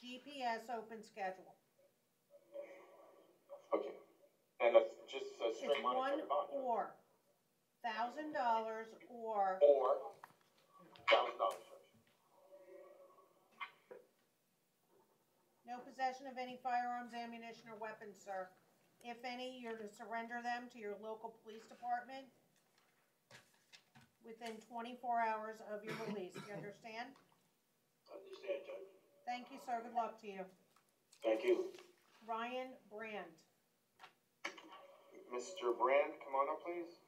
A: GPS open schedule.
D: Okay. And that's just a
A: It's
D: straight
A: one
D: monetary bond.
A: or, $1,000 or
D: $1,000.
A: no possession of any firearms, ammunition, or weapons, sir. If any, you're to surrender them to your local police department within 24 hours of your release. Do you understand?
C: Understand, Judge.
A: Thank you, sir. Good luck to you.
C: Thank you.
A: Ryan Brand.
D: Mr. Brand, come on up, please.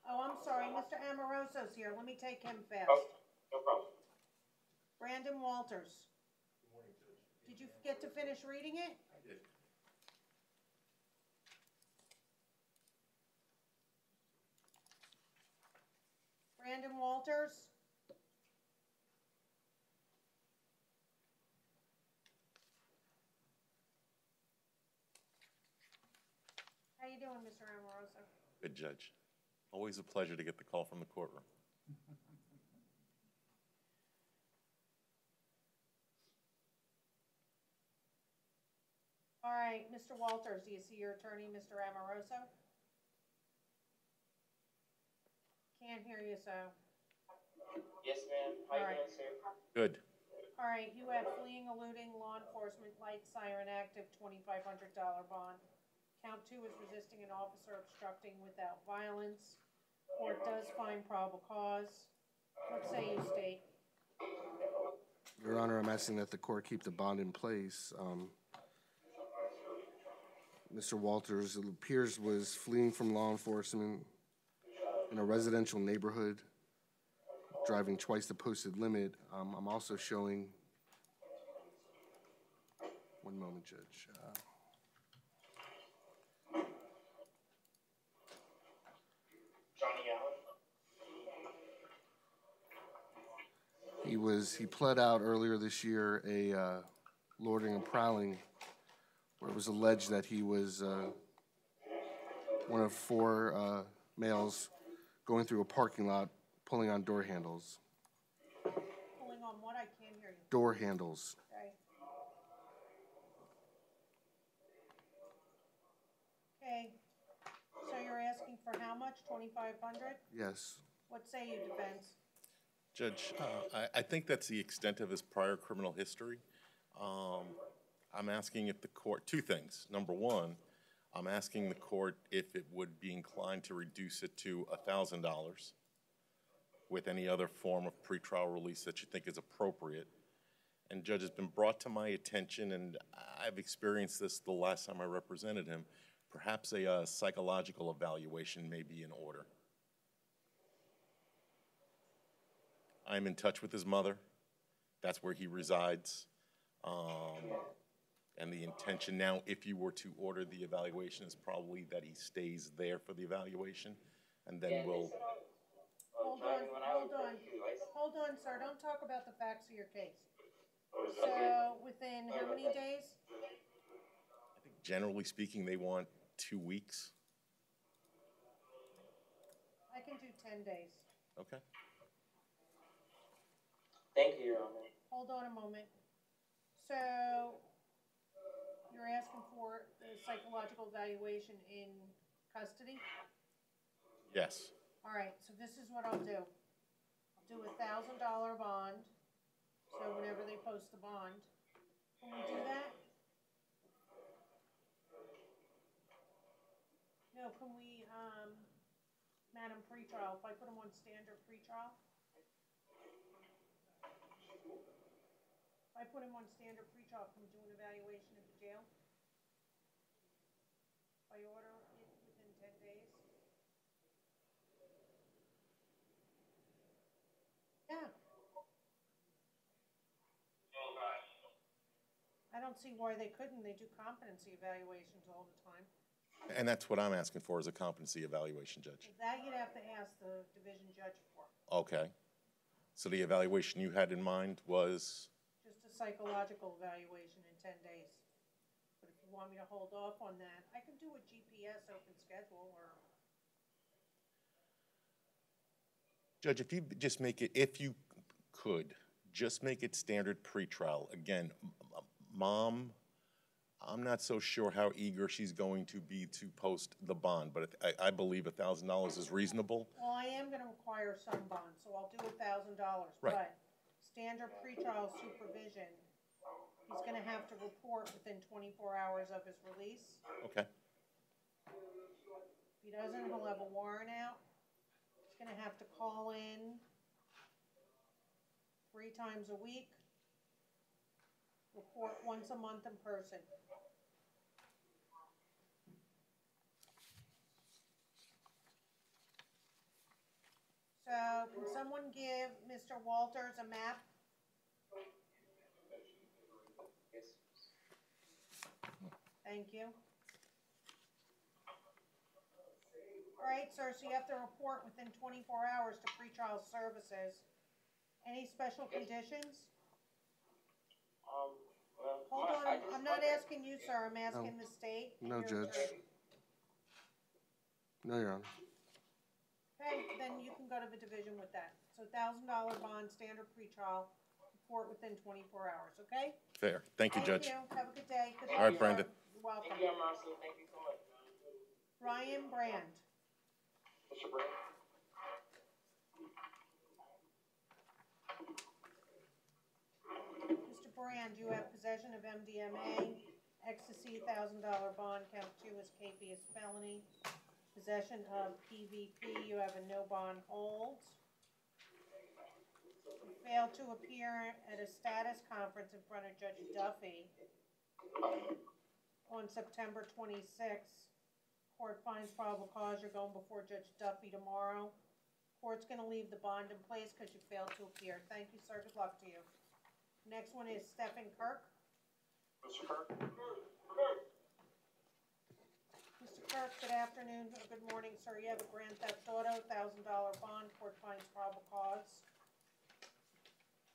A: Oh, I'm sorry, Mr. Amoroso's here. Let me take him fast.
D: Oh, no problem.
A: Brandon Walters.
B: Good morning, Judge.
A: Did you get to finish reading it?
B: I did.
A: Brandon Walters. How you doing, Mr. Amoroso?
L: Good, Judge. Always a pleasure to get the call from the courtroom.
A: All right, Mr. Walters, do you see your attorney, Mr. Amoroso? Can't hear you, so.
I: Yes, ma'am. How you
A: Alright.
I: doing, sir?
L: Good.
A: All right, you have fleeing, eluding, law enforcement, light siren active, $2,500 bond. Count 2 is resisting an officer, obstructing without violence. Court does find probable cause. What say you, state?
B: Your Honor, I'm asking that the court keep the bond in place. Mr. Walters, it appears, was fleeing from law enforcement in a residential neighborhood, driving twice the posted limit. I'm also showing, one moment, Judge.
D: Johnny Allen.
B: He pled out earlier this year a loitering and prowling, where it was alleged that he was one of 4 males going through a parking lot, pulling on door handles.
A: Pulling on what? I can't hear you.
B: Door handles.
A: Okay. Okay, so you're asking for how much? 2,500?
B: Yes.
A: What say you, defense?
L: Judge, I think that's the extent of his prior criminal history. I'm asking if the court, 2 things. Number 1, I'm asking the court if it would be inclined to reduce it to $1,000 with any other form of pretrial release that you think is appropriate. And Judge, it's been brought to my attention, and I've experienced this the last time I represented him, perhaps a psychological evaluation may be in order. I'm in touch with his mother. That's where he resides. And the intention now, if you were to order the evaluation, is probably that he stays there for the evaluation, and then we'll...
A: Hold on, sir. Don't talk about the facts of your case. So, within how many days?
L: I think generally speaking, they want 2 weeks.
A: I can do 10 days.
L: Okay.
I: Thank you, Your Honor.
A: Hold on a moment. So, you're asking for the psychological evaluation in custody?
L: Yes.
A: All right, so this is what I'll do. I'll do $1,000 bond, so whenever they post the bond. Can we do that? No, can we, Madam pretrial, if I put them on standard pretrial? If I put him on standard pretrial, can we do an evaluation at the jail? If I order it within 10 days? Yeah. I don't see why they couldn't. They do competency evaluations all the time.
L: And that's what I'm asking for, is a competency evaluation, Judge.
A: That you'd have to ask the division judge for.
L: Okay. So the evaluation you had in mind was?
A: Just psychological evaluation in 10 days. But if you want me to hold off on that, I can do a GPS open schedule or.
L: Judge, if you just make it, if you could, just make it standard pretrial. Again, Mom, I'm not so sure how eager she's going to be to post the bond, but I believe $1,000 is reasonable.
A: Well, I am going to require some bond, so I'll do $1,000.
L: Right.
A: But standard pretrial supervision, he's going to have to report within 24 hours of his release.
L: Okay.
A: If he doesn't, he'll have a warrant out. He's going to have to call in 3 times a week, report once a month in person. So, can someone give Mr. Walters a map?
I: Yes.
A: Thank you. All right, sir, so you have to report within 24 hours to pretrial services. Any special conditions? Hold on, I'm not asking you, sir, I'm asking the state.
B: No, Judge. No, Your Honor.
A: Okay, then you can go to the division with that. So $1,000 bond, standard pretrial, report within 24 hours, okay?
L: Fair. Thank you, Judge.
A: Thank you, have a good day. Good
L: All right,
A: luck,
L: Brandon.
A: sir. You're welcome.
I: Thank you, Marcel. Thank you so much.
A: Ryan Brand.
D: Mr. Brand?
A: Mr. Brand, you have possession of MDMA, ecstasy, $1,000 bond, count 2 is capious felony. Possession of PVP, you have a no bond hold. You failed to appear at a status conference in front of Judge Duffy on September 26th. Court finds probable cause, you're going before Judge Duffy tomorrow. Court's gonna leave the bond in place because you failed to appear. Thank you, sir, good luck to you. Next one is Stephen Kirk.
D: Mr. Kirk?
A: Mr. Kirk, good afternoon, or good morning, sir. You have a Grand Theft Auto, $1,000 bond. Court finds probable cause.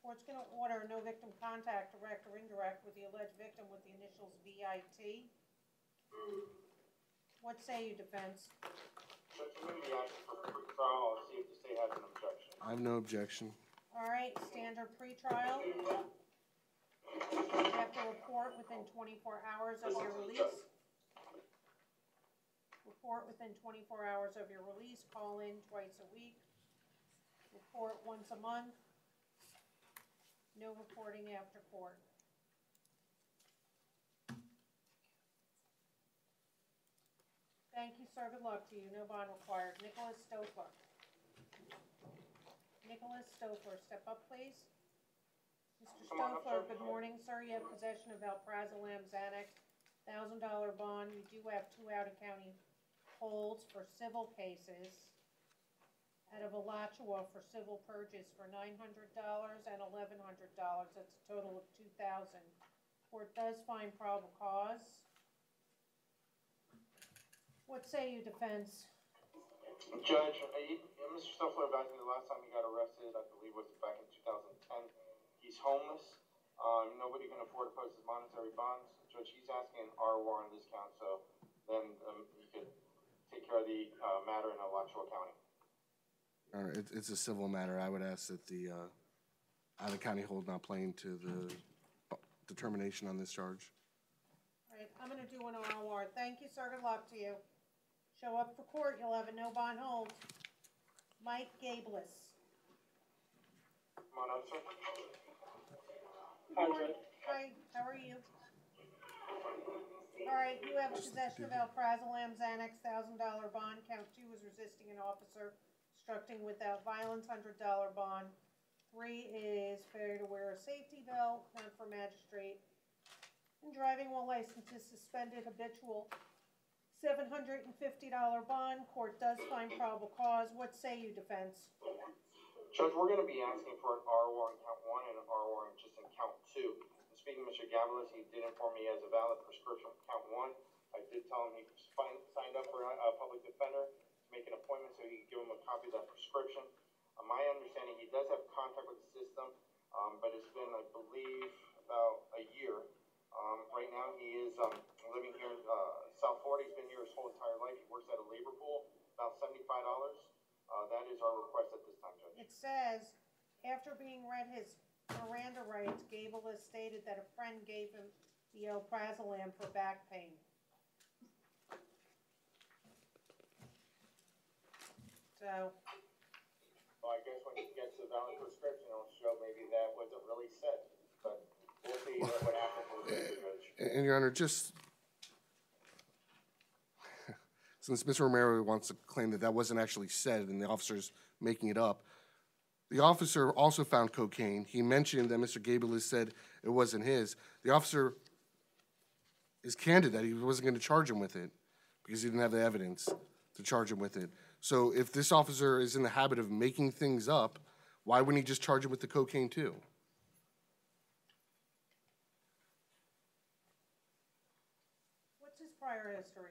A: Court's going to order no victim contact, direct or indirect, with the alleged victim with the initials VIT. What say you, defense?
D: Judge, I'm going to be asking for pretrial. I'll see if the state has an objection.
B: I have no objection.
A: All right, standard pretrial. You have to report within 24 hours of your release. Report within 24 hours of your release. Call in twice a week. Report once a month. No reporting after court. Thank you, sir. Good luck to you. No bond required. Nicholas Stouffer. Nicholas Stouffer, step up, please. Mr. Stouffer, good morning, sir. You have possession of Alprazolam Xanax, $1,000 bond. You do have 2 out-of-county holds for civil cases out of Alachua for civil purges for $900 and $1,100. That's a total of $2,000. Court does find probable cause. What say you, defense?
D: Judge, Mr. Stouffer advised me the last time he got arrested, I believe, was back in 2010. He's homeless. Nobody can afford to post his monetary bonds. Judge, he's asking an R warrant on this count, so then he could take care of the matter in Alachua County.
B: It's a civil matter. I would ask that the out-of-county hold not playing to the determination on this charge.
A: All right, I'm going to do an R warrant. Thank you, sir. Good luck to you. Show up for court. You'll have a no bond hold. Mike Gabliss.
D: Come on up, sir.
A: Good morning. Hi, how are you? All right, you have possession of Alprazolam Xanax, $1,000 bond. Count 2 is resisting an officer, obstructing without violence, $100 bond. 3 is failure to wear a safety belt, count for magistrate. And driving while license is suspended, habitual, $750 bond. Court does find probable cause. What say you, defense?
D: Judge, we're going to be asking for an R warrant count 1 and an R warrant just in count 2. And speaking of Mr. Gavilis, he did inform me he has a valid prescription for count 1. I did tell him he signed up for a public defender to make an appointment so he could give him a copy of that prescription. My understanding, he does have contact with the system, but it's been, I believe, about a year. Right now he is, living here in, South Florida. He's been here his whole entire life. He works at a labor pool, about $75. That is our request at this time, Judge.
A: It says, after being read his Miranda rights, Gable has stated that a friend gave him the alprazolam for back pain. So,
D: Well, I guess when he gets the valid prescription, it'll show maybe that wasn't really said, but we'll see what happens with the Judge.
B: And Your Honor, just since Mr. Romero wants to claim that that wasn't actually said and the officer's making it up, the officer also found cocaine. He mentioned that Mr. Gable has said it wasn't his. The officer is candid that he wasn't going to charge him with it because he didn't have the evidence to charge him with it. So if this officer is in the habit of making things up, why wouldn't he just charge him with the cocaine too?
A: what's his prior history?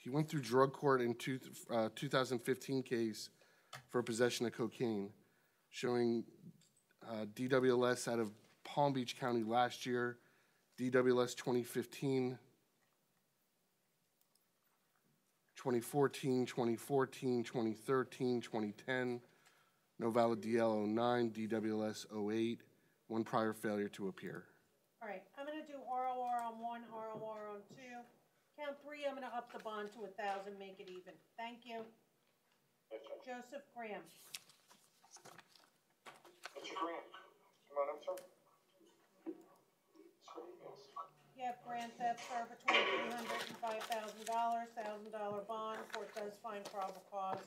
B: He went through drug court in 2015 case for possession of cocaine, showing DWLS out of Palm Beach County last year, DWLS 2015, 2014, 2014, 2013, 2010, no valid DL 09, DWLS 08, one prior failure to appear.
A: All right, I'm gonna do ROR on 1, ROR on 2. Count 3, I'm gonna up the bond to 1,000, make it even. Thank you.
D: Yes, Judge.
A: Joseph Graham.
D: Mr. Grant, come on up, sir.
A: You have grand theft, sir, between $300 and $5,000, $1,000 bond. Court does find probable cause.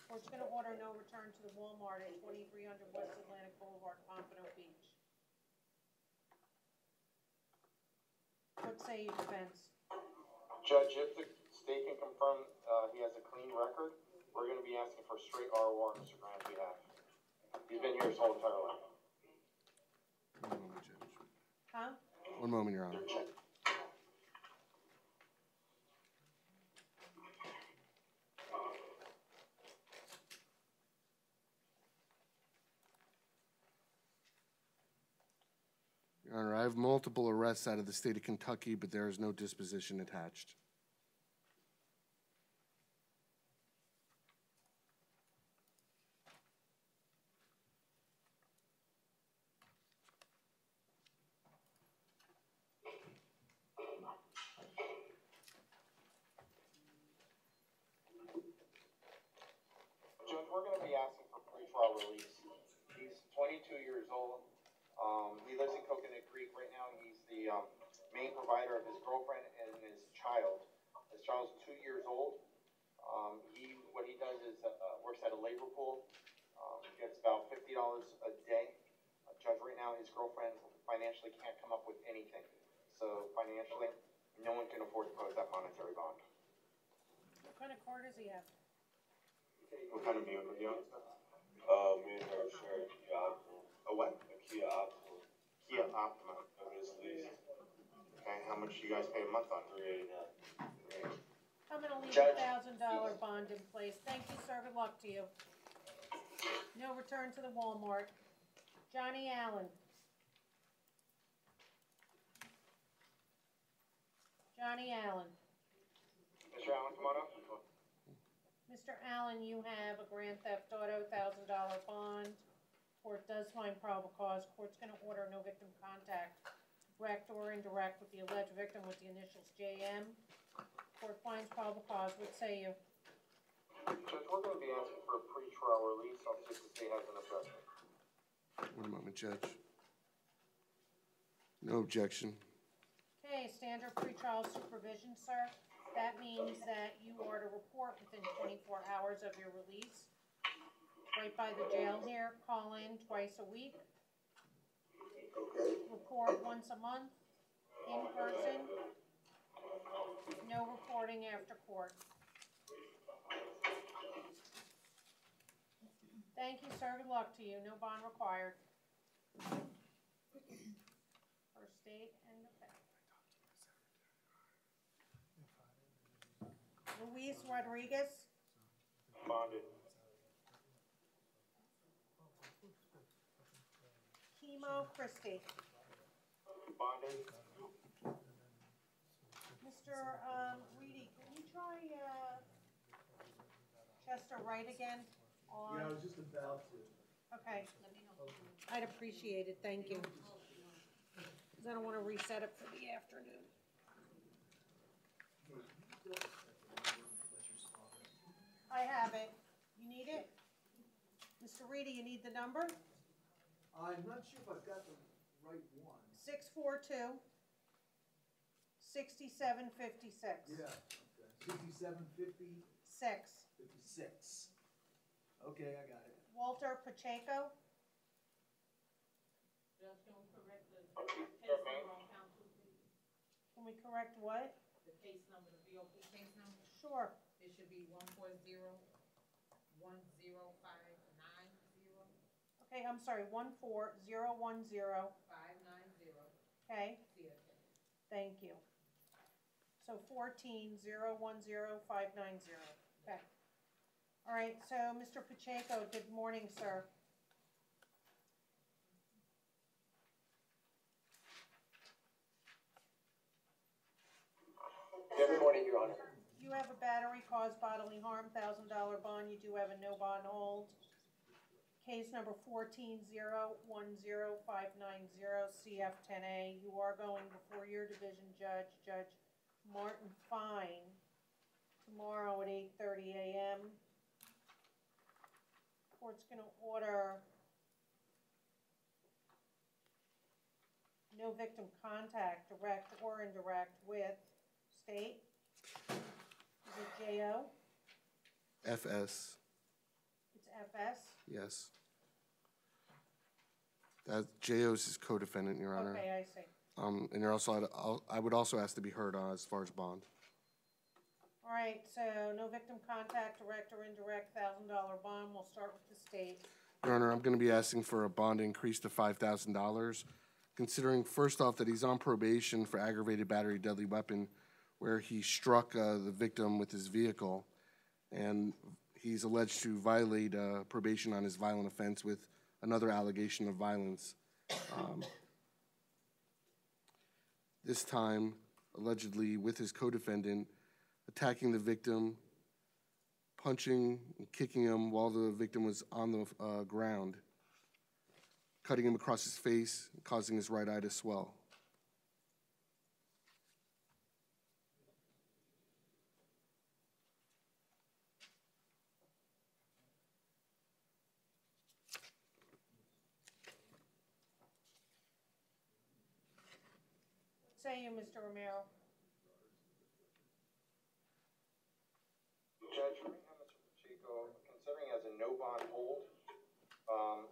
A: Court's gonna order no return to the Walmart at 2300 West Atlantic Boulevard, Pompano Beach. What say you, defense?
D: Judge, if the state can confirm he has a clean record, we're going to be asking for straight ROR on Mr. Grant's behalf. He's been here his whole entire life.
B: One moment, Judge.
A: Huh?
B: One moment, Your Honor. Your Honor, I have multiple arrests out of the state of Kentucky, but there is no disposition attached.
D: Judge, we're going to be asking for pretrial release. He's 22 years old. He lives in Coconut Creek right now. He's the main provider of his girlfriend and his child. His child's 2 years old. What he does is works at a labor pool. Gets about $50 a day. Judge, right now his girlfriend financially can't come up with anything. So financially, no one can afford to post that monetary bond.
A: What kind of car does he have?
D: What kind of vehicle do you own?
C: Me and her share a Kia Optima.
D: A what?
C: A Kia Optima.
D: Kia Optima.
C: I mean, it's leased.
D: Okay, how much do you guys pay a month on?
C: $389.
A: I'm gonna leave
D: Judge.
A: $1,000 bond in place. Thank you, sir. Good luck to you. No return to the Walmart. Johnny Allen. Johnny Allen.
D: Mr. Allen, come on up.
A: Mr. Allen, you have a grand theft auto $1,000 bond. Court does find probable cause. Court's gonna order no victim contact, direct or indirect, with the alleged victim with the initials JM. Court finds probable cause. What say you?
D: Judge, we're going to be asking for a pretrial release. I'll see if the state has an objection.
B: One moment, Judge. No objection.
A: Okay, standard pretrial supervision, sir. That means that you are to report within 24 hours of your release. Right by the jail here, call in twice a week. Report once a month, in person. No reporting after court. Thank you, sir. Good luck to you. No bond required. For state and defense. Luis Rodriguez.
D: Bonded.
A: Emo Christie.
D: Bonded.
A: Mr. Reedy, can you try, Chester Wright again?
F: Yeah, I was just about to.
A: Okay. I'd appreciate it, thank you. Because I don't want to reset it for the afternoon. I have it. You need it? Mr. Reedy, you need the number?
F: I'm not sure if I've got the right one.
A: 642 6756.
F: Yeah, okay. 6750. 56. Okay, I got it.
A: Walter Pacheco.
G: Judge, can we correct the case number on council, please?
A: Can we correct what?
G: The case number, the BOP case number?
A: Sure.
G: It should be 140-10590.
A: Okay, I'm sorry, 14010.
G: 590.
A: Okay,
G: CSA.
A: thank you. So 14010 590. Okay. All right, so Mr. Pacheco, good morning, sir.
D: Good morning, Your Honor.
A: You have a battery caused bodily harm, $1,000 bond. You do have a no bond hold. Case number 1401590 CF10A. You are going before your division judge, Judge Martin Fine, tomorrow at 8:30 a.m. Court's going to order no victim contact, direct or indirect, with state. Is it J.O.?
B: FS,
A: It's F.S.?
B: yes. That JO's his co-defendant, Your Honor.
A: Okay, I see.
B: And you're also, I would also ask to be heard on as far as bond.
A: All right, so no victim contact, direct or indirect, $1,000 bond. We'll start with the state.
B: Your Honor, I'm going to be asking for a bond increase to $5,000, considering first off that he's on probation for aggravated battery deadly weapon, where he struck the victim with his vehicle, and he's alleged to violate probation on his violent offense with another allegation of violence. This time, allegedly with his co-defendant, attacking the victim, punching and kicking him while the victim was on the ground, cutting him across his face, causing his right eye to swell.
A: What say you, Mr. Romero?
D: Judge, right now, Mr. Pacheco, considering as a no bond hold,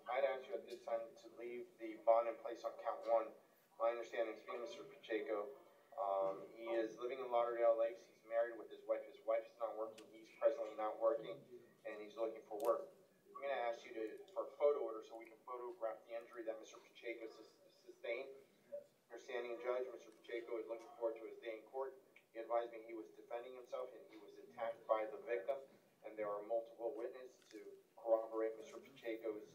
D: I'd ask you at this time to leave the bond in place on count one. My understanding is, Mr. Pacheco, he is living in Lauderdale Lakes. He's married with his wife. His wife's not working. He's presently not working, and he's looking for work. I'm going to ask you for a photo order so we can photograph the injury that Mr. Pacheco sustained. Understanding judge, Mr. Pacheco is looking forward to his day in court. He advised me he was defending himself and he was attacked by the victim, and there are multiple witnesses to corroborate Mr. Pacheco's,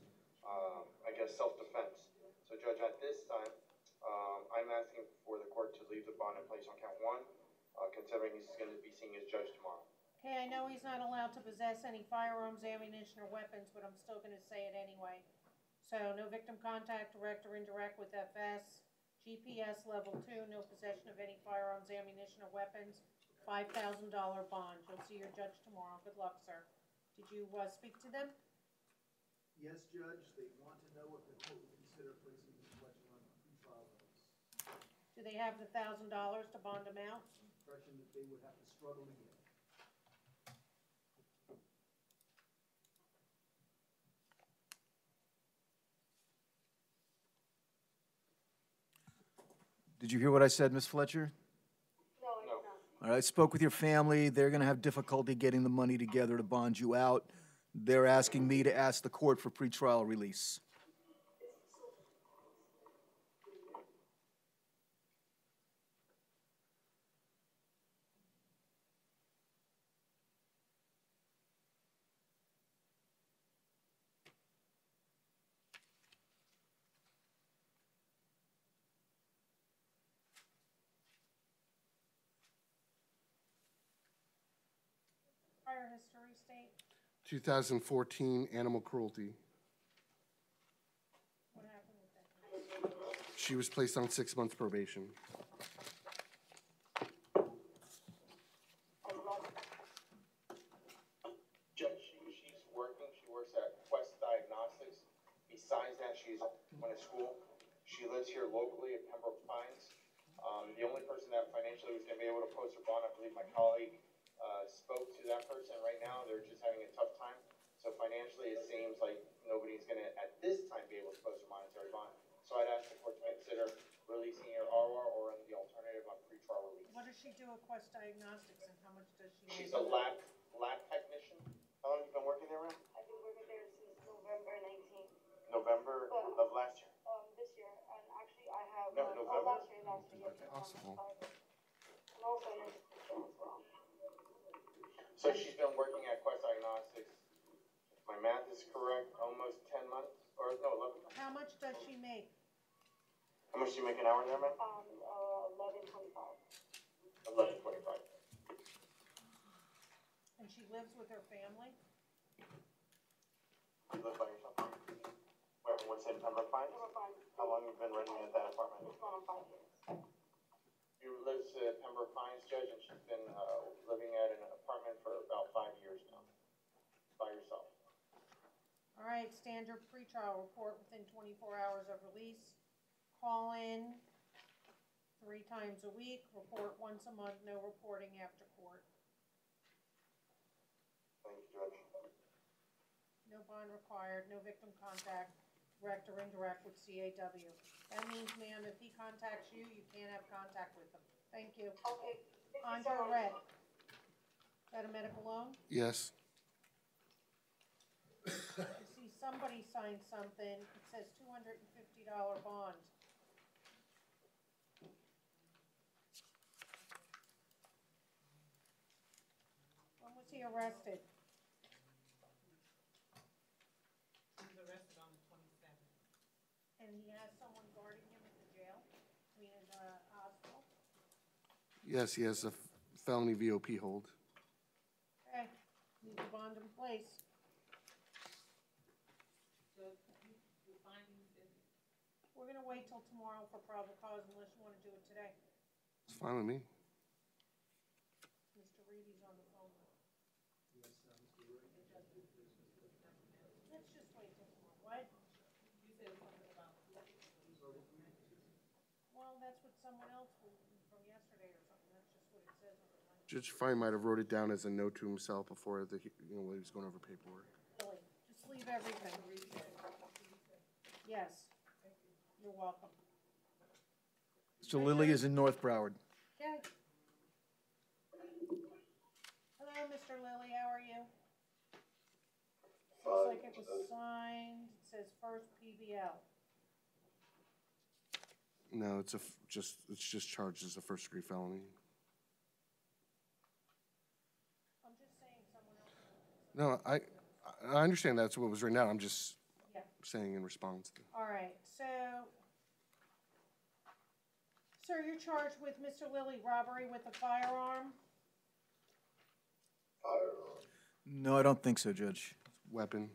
D: self-defense. So judge, at this time, I'm asking for the court to leave the bond in place on count one, considering he's going to be seeing his judge tomorrow.
A: Okay, I know he's not allowed to possess any firearms, ammunition, or weapons, but I'm still going to say it anyway. So no victim contact, direct or indirect, with FS. GPS level 2, no possession of any firearms, ammunition, or weapons. $5,000 bond. You'll see your judge tomorrow. Good luck, sir. Did you speak to them?
F: Yes, Judge, they want to know if the court would consider placing Ms. Fletcher on pretrial release.
A: Do they have the $1,000 to bond him out?
F: Impression that they would have to struggle to get. Did you hear what I said, Ms. Fletcher?
E: No, I did not.
F: All right, I spoke with your family. They're going to have difficulty getting the money together to bond you out. They're asking me to ask the court for pretrial release.
A: Prior history state,
B: 2014 animal cruelty.
A: what happened with that?
B: She was placed on 6 months probation.
D: Judge, she's working, she works at Quest Diagnostics. Besides that, she's going to school. She lives here locally at Pembroke Pines. The only person that financially was gonna be able to post her bond, I believe my colleague, spoke to that person. Right now, they're just having a tough time. So financially, it seems like nobody's gonna, at this time, be able to post her monetary bond. So I'd ask the court to consider releasing her RR or the alternative on pretrial release.
A: What does she do at Quest Diagnostics and how much does she make?
D: She's a lab technician. How long have you been working there, ma'am?
E: I've been working there since November 19th.
D: November of last year.
E: This year, and actually I have,
D: No, November?
E: last year, yes.
B: Possible.
E: And also in as well.
D: So she's been working at Quest Diagnostics, if my math is correct, almost 10 months, or no, 11 months.
A: How much does she make?
D: How much do you make an hour there, ma'am?
E: 11.25.
D: 11.25.
A: And she lives with her family?
D: You live by yourself? Where, what's in Pembroke Pines? How long have you been renting at that apartment?
E: It's going on 5 years.
D: You lives at Pembroke Pines, Judge, and she's been living at an apartment for about 5 years now, by herself.
A: All right, standard pretrial report within 24 hours of release. Call in 3 times a week, report once a month, no reporting after court.
D: Thank you, Judge.
A: No bond required, no victim contact, direct or indirect with CAW. That means, ma'am, if he contacts you, you can't have contact with him. Thank you.
E: Okay.
A: On to red. Is that a medical loan?
B: Yes.
A: I see somebody signed something, it says $250 bond. When was he arrested?
G: He was arrested on the 27th.
A: And he has someone guarding him at the jail? I mean, in the hospital?
B: Yes, he has a felony VOP hold.
A: Okay, need the bond in place.
G: So the findings is,
A: We're gonna wait till tomorrow for probable cause unless you wanna do it today.
B: It's fine with me.
A: Mr. Reedy's on the phone. Let's just wait till tomorrow. What?
G: you said something about.
A: Well, that's what someone else from yesterday or something. That's just what it says on the line.
B: Judge Fine might have wrote it down as a note to himself before when he was going over paperwork.
A: Really, just leave everything. Yes. You're welcome.
F: Mr. Lilly is in North Broward.
A: Okay. Hello, Mr. Lilly, how are you? Looks like it was signed, it says first PBL.
B: No, it's just charged as a first-degree felony.
A: I'm just saying someone else.
B: No, I understand that's what was written out. I'm just
A: Yeah.
B: saying in response to.
A: All right, so, sir, you're charged with Mr. Lilly robbery with a firearm.
F: No, I don't think so, Judge.
B: Weapon.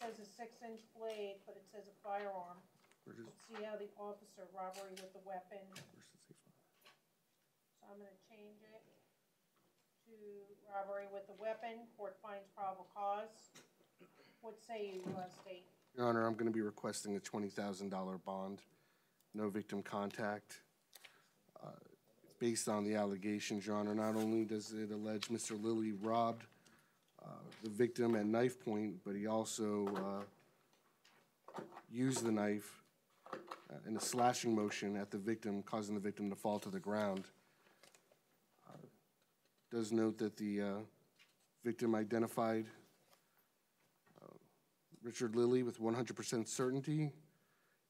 A: Says a 6-inch blade, but it says a firearm.
B: Where does-
A: Let's see how the officer robbery with a weapon.
B: where's the safe file?
A: So I'm gonna change it to robbery with a weapon. Court finds probable cause. What say you, State?
B: Your Honor, I'm going to be requesting a $20,000 bond, no victim contact. It's based on the allegations, Your Honor. Not only does it allege Mr. Lilly robbed the victim at knife point, but he also used the knife in a slashing motion at the victim, causing the victim to fall to the ground. Does note that the victim identified Richard Lilly with 100% certainty,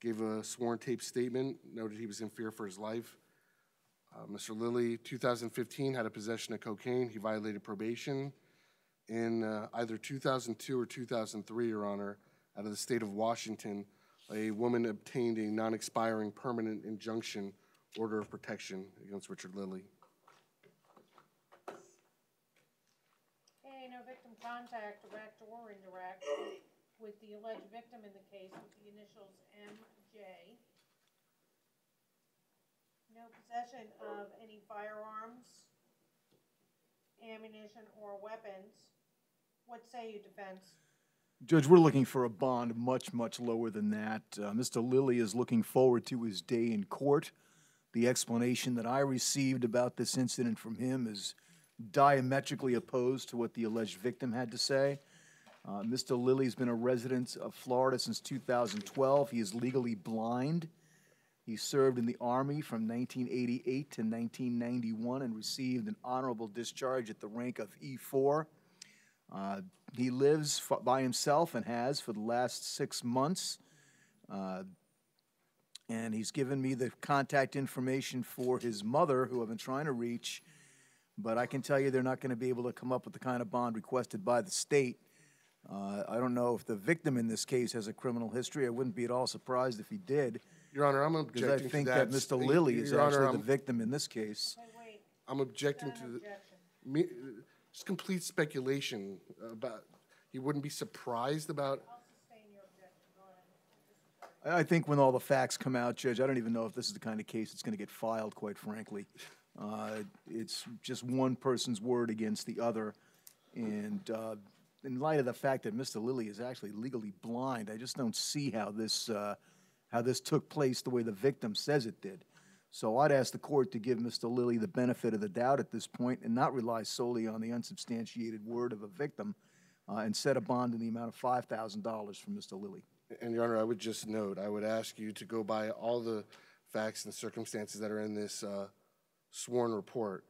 B: gave a sworn tape statement, noted he was in fear for his life. Mr. Lilly, 2015, had a possession of cocaine. He violated probation. In either 2002 or 2003, Your Honor, out of the state of Washington, a woman obtained a non-expiring permanent injunction order of protection against Richard Lilly.
A: contact, direct or indirect, with the alleged victim in the case with the initials MJ. No possession of any firearms, ammunition, or weapons. What say you, defense?
F: Judge, we're looking for a bond much, much lower than that. Mr. Lilly is looking forward to his day in court. The explanation that I received about this incident from him is diametrically opposed to what the alleged victim had to say. Mr. Lilly's been a resident of Florida since 2012. He is legally blind. He served in the Army from 1988 to 1991 and received an honorable discharge at the rank of E4. He lives by himself and has for the last 6 months. And he's given me the contact information for his mother, who I've been trying to reach. But I can tell you they're not going to be able to come up with the kind of bond requested by the state. I don't know if the victim in this case has a criminal history. I wouldn't be at all surprised if he did.
B: Your Honor, I'm
F: Because
B: objecting
F: I think
B: to
F: that
B: that.
F: Mr. Lilly is
B: Your Honor,
F: actually the victim in this case.
A: Okay, wait.
B: I'm objecting
A: Got
B: to
A: an
B: the,
A: objection.
B: just complete speculation about, he wouldn't be surprised about,
A: I'll sustain your objection. Go ahead.
F: I think when all the facts come out, Judge, I don't even know if this is the kind of case that's going to get filed, quite frankly. It's just one person's word against the other. And in light of the fact that Mr. Lilly is actually legally blind, I just don't see how this took place the way the victim says it did. So I'd ask the court to give Mr. Lilly the benefit of the doubt at this point and not rely solely on the unsubstantiated word of a victim and set a bond in the amount of $5,000 from Mr. Lilly.
B: and Your Honor, I would just note, I would ask you to go by all the facts and circumstances that are in this sworn report,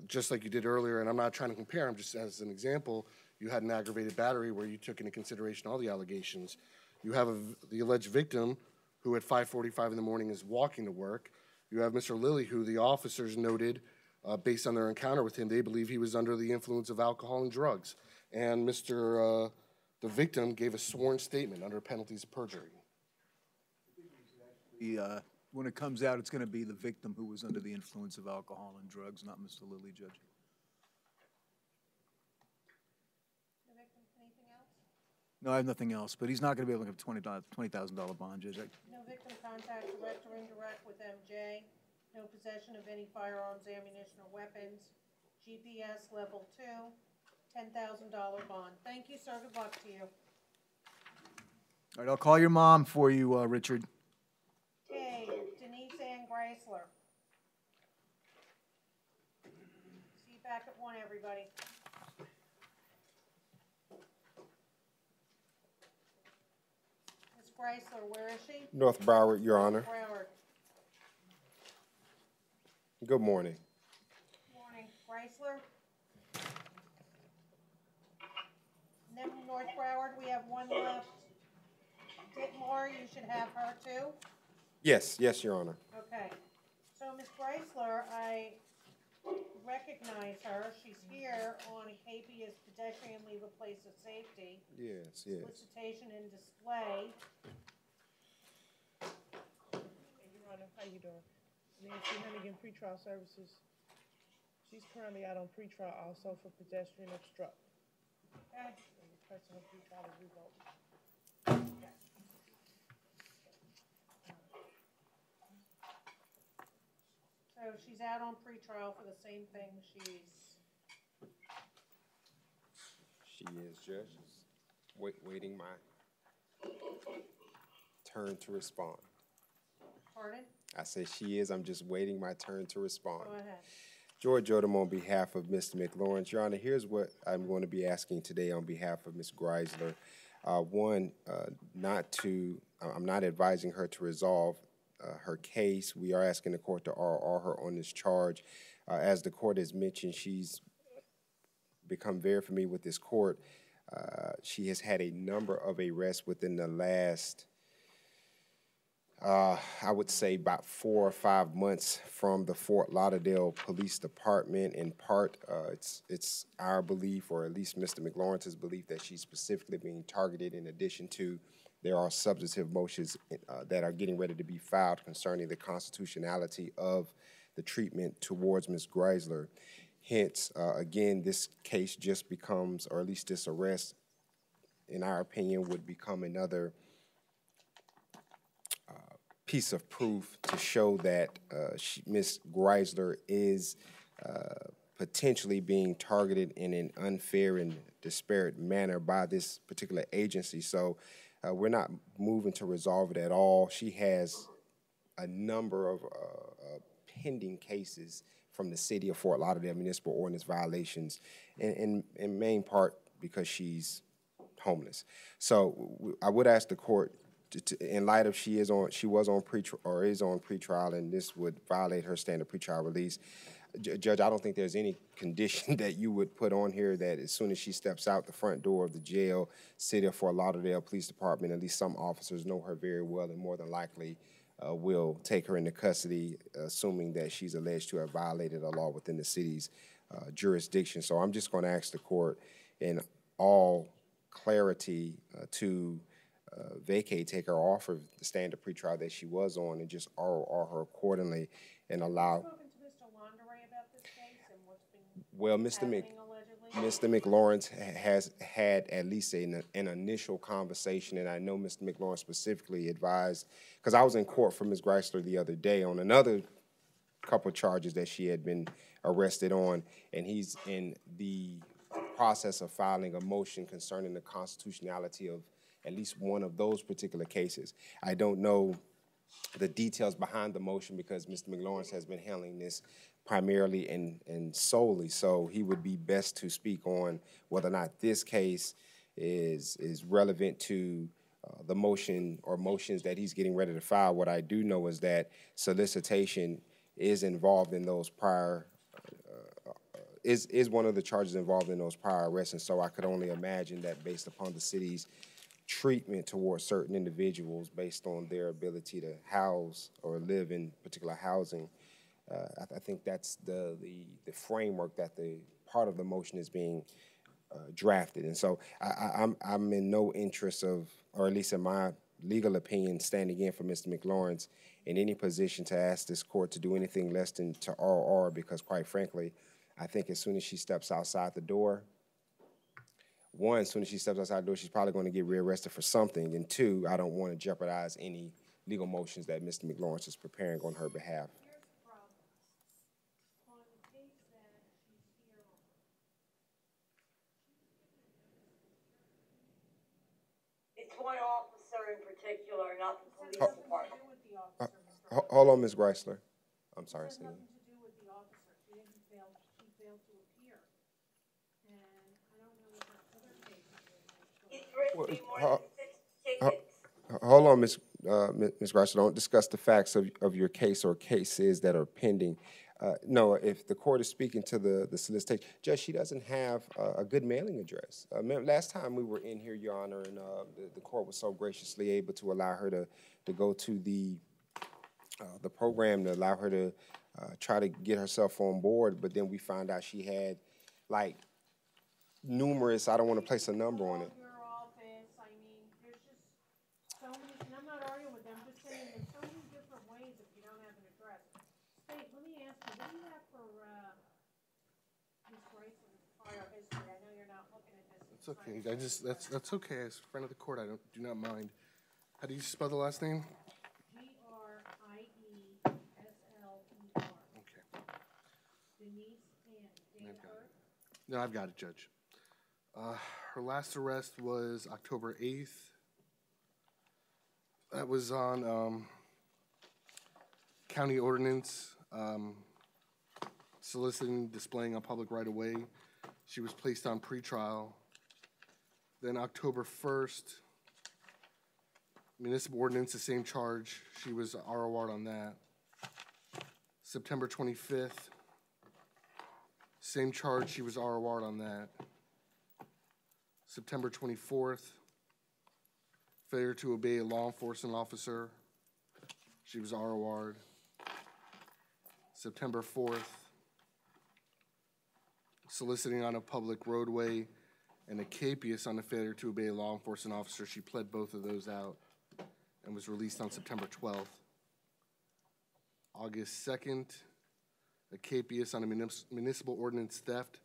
B: just like you did earlier, and I'm not trying to compare, I'm just as an example, you had an aggravated battery where you took into consideration all the allegations. You have the alleged victim who at 5:45 in the morning is walking to work. You have Mr. Lilly, who the officers noted, based on their encounter with him, they believe he was under the influence of alcohol and drugs. And the victim gave a sworn statement under penalties of perjury.
F: When it comes out, it's going to be the victim who was under the influence of alcohol and drugs, not Mr. Lilly, Judge.
A: The victim, anything else?
F: No, I have nothing else, but he's not going to be able to have a $20,000 bond, Judge.
A: No victim contact, direct or indirect, with MJ. No possession of any firearms, ammunition, or weapons. GPS level 2, $10,000 bond. Thank you, sir. Good luck to you.
F: All right, I'll call your mom for you, Richard.
A: Okay, Denise Ann Greisler. See you back at 1, everybody. Ms. Greisler, where is she?
M: North Broward, Your Honor.
A: Broward.
M: Good morning.
A: Morning. Greisler? And then from North Broward, we have one left. Ditmore, you should have her too.
M: Yes, Your Honor.
A: Okay. So Ms. Greisler, I recognize her. She's here on a habeas pedestrian leave a place of safety.
M: Yes.
A: Solicitation and display.
N: Hey, Your Honor, how you doing? Nancy Hennigan, pretrial services. She's currently out on pretrial also for pedestrian obstruct.
A: Okay.
N: And requesting a pretrial is revoked.
A: So she's out on pretrial for the same thing.
M: She is, Judge. Waiting my turn to respond.
A: Pardon?
M: I say she is. I'm just waiting my turn to respond.
A: Go ahead.
M: George Odom on behalf of Mr. McLawrence. Your Honor, here's what I'm going to be asking today on behalf of Ms. Greisler. One, I'm not advising her to resolve her case. We are asking the court to RR her on this charge. As the court has mentioned, she's become very familiar with this court. She has had a number of arrests within the last, I would say about 4 or 5 months from the Fort Lauderdale Police Department. In part, it's our belief, or at least Mr. McLawrence's belief, that she's specifically being targeted. In addition to, there are substantive motions that are getting ready to be filed concerning the constitutionality of the treatment towards Ms. Greisler. Hence, again, this case just becomes, or at least this arrest, in our opinion, would become another piece of proof to show that Ms. Greisler is potentially being targeted in an unfair and disparate manner by this particular agency. So we're not moving to resolve it at all. She has a number of pending cases from the city of Fort Lauderdale municipal ordinance violations, in main part because she's homeless. So I would ask the court, in light of she was on pretrial, and this would violate her standard pretrial release. Judge, I don't think there's any condition that you would put on here that as soon as she steps out the front door of the jail, City of Fort Lauderdale Police Department, at least some officers know her very well and more than likely will take her into custody, assuming that she's alleged to have violated a law within the city's jurisdiction. So I'm just going to ask the court in all clarity to vacate, take her off of the standard pretrial that she was on, and just ROR her accordingly and allow.
A: Have you spoken to Mr. Laundere about this case and what's been
M: Well, Mr. McLawrence has had at least an initial conversation, and I know Mr. McLawrence specifically advised, because I was in court for Ms. Greisler the other day on another couple of charges that she had been arrested on, and he's in the process of filing a motion concerning the constitutionality of at least one of those particular cases. I don't know the details behind the motion because Mr. McLawrence has been handling this primarily and solely, so he would be best to speak on whether or not this case is relevant to the motion or motions that he's getting ready to file. What I do know is that solicitation is involved in those prior, is one of the charges involved in those prior arrests, and so I could only imagine that based upon the city's treatment towards certain individuals based on their ability to house or live in particular housing, I think that's the framework that the part of the motion is being drafted. And so I'm in no interest of, or at least in my legal opinion, standing in for Mr. McLawrence in any position to ask this court to do anything less than to RR, because quite frankly, I think as soon as she steps outside the door, one, as soon as she steps outside the door, she's probably going to get rearrested for something, and two, I don't want to jeopardize any legal motions that Mr. McLawrence is preparing on her behalf.
A: Here's the problem. On the case that she's here on,
E: It's one officer in particular, not the police
A: nothing to
E: department.
A: do with the officer, Mr.
M: Hold on, Ms. Greisler. I'm sorry,
A: It has
M: Cindy.
A: nothing to do with the officer. She failed to appear. And I don't know what her other case is.
E: He's written me more than 6 tickets.
M: Hold on, Ms. Greisler. Don't discuss the facts of your case or cases that are pending. No, if the court is speaking to the solicitation, Judge, she doesn't have a good mailing address. Last time we were in here, Your Honor, and the court was so graciously able to allow her to go to the program, to allow her to try to get herself on board, but then we found out she had like numerous, I don't want to place a number on it.
A: Your office, I mean, there's just so many, and I'm not arguing with them, I'm just saying there's so many different ways if you don't have an address. State, let me ask you, what do you have for Ms. Greisler's prior history? I know you're not looking at this.
B: It's okay. That's okay. As a friend of the court, I do not mind. How do you spell the last name?
A: Griesler.
B: Okay.
A: Denise and
B: No, I've got it, Judge. Her last arrest was October 8th. That was on county ordinance, soliciting, displaying on public right-of-way. She was placed on pretrial. Then October 1st, municipal ordinance, the same charge. She was ROR'd on that. September 25th, same charge. She was ROR'd on that. September 24th, failure to obey a law enforcement officer. She was ROR'd. September 4th, soliciting on a public roadway and a capias on a failure to obey a law enforcement officer. She pled both of those out and was released on September 12th. August 2nd, a capias on a municipal ordinance theft.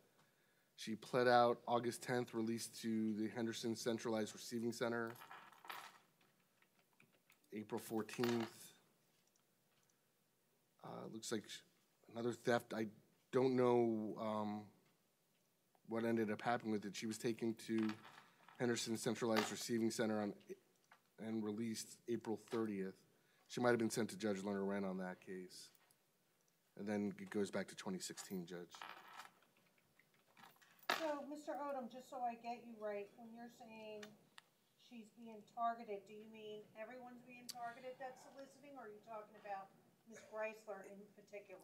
B: She pled out August 10th, released to the Henderson Centralized Receiving Center. April 14th. Looks like another theft. I don't know what ended up happening with it. She was taken to Henderson Centralized Receiving Center and released April 30th. She might have been sent to Judge Lerner Wren on that case. And then it goes back to 2016, Judge.
A: So, Mr. Odom, just so I get you right, when you're saying she's being targeted, do you mean everyone's being targeted that's soliciting, or are you talking about Ms. Greisler in particular?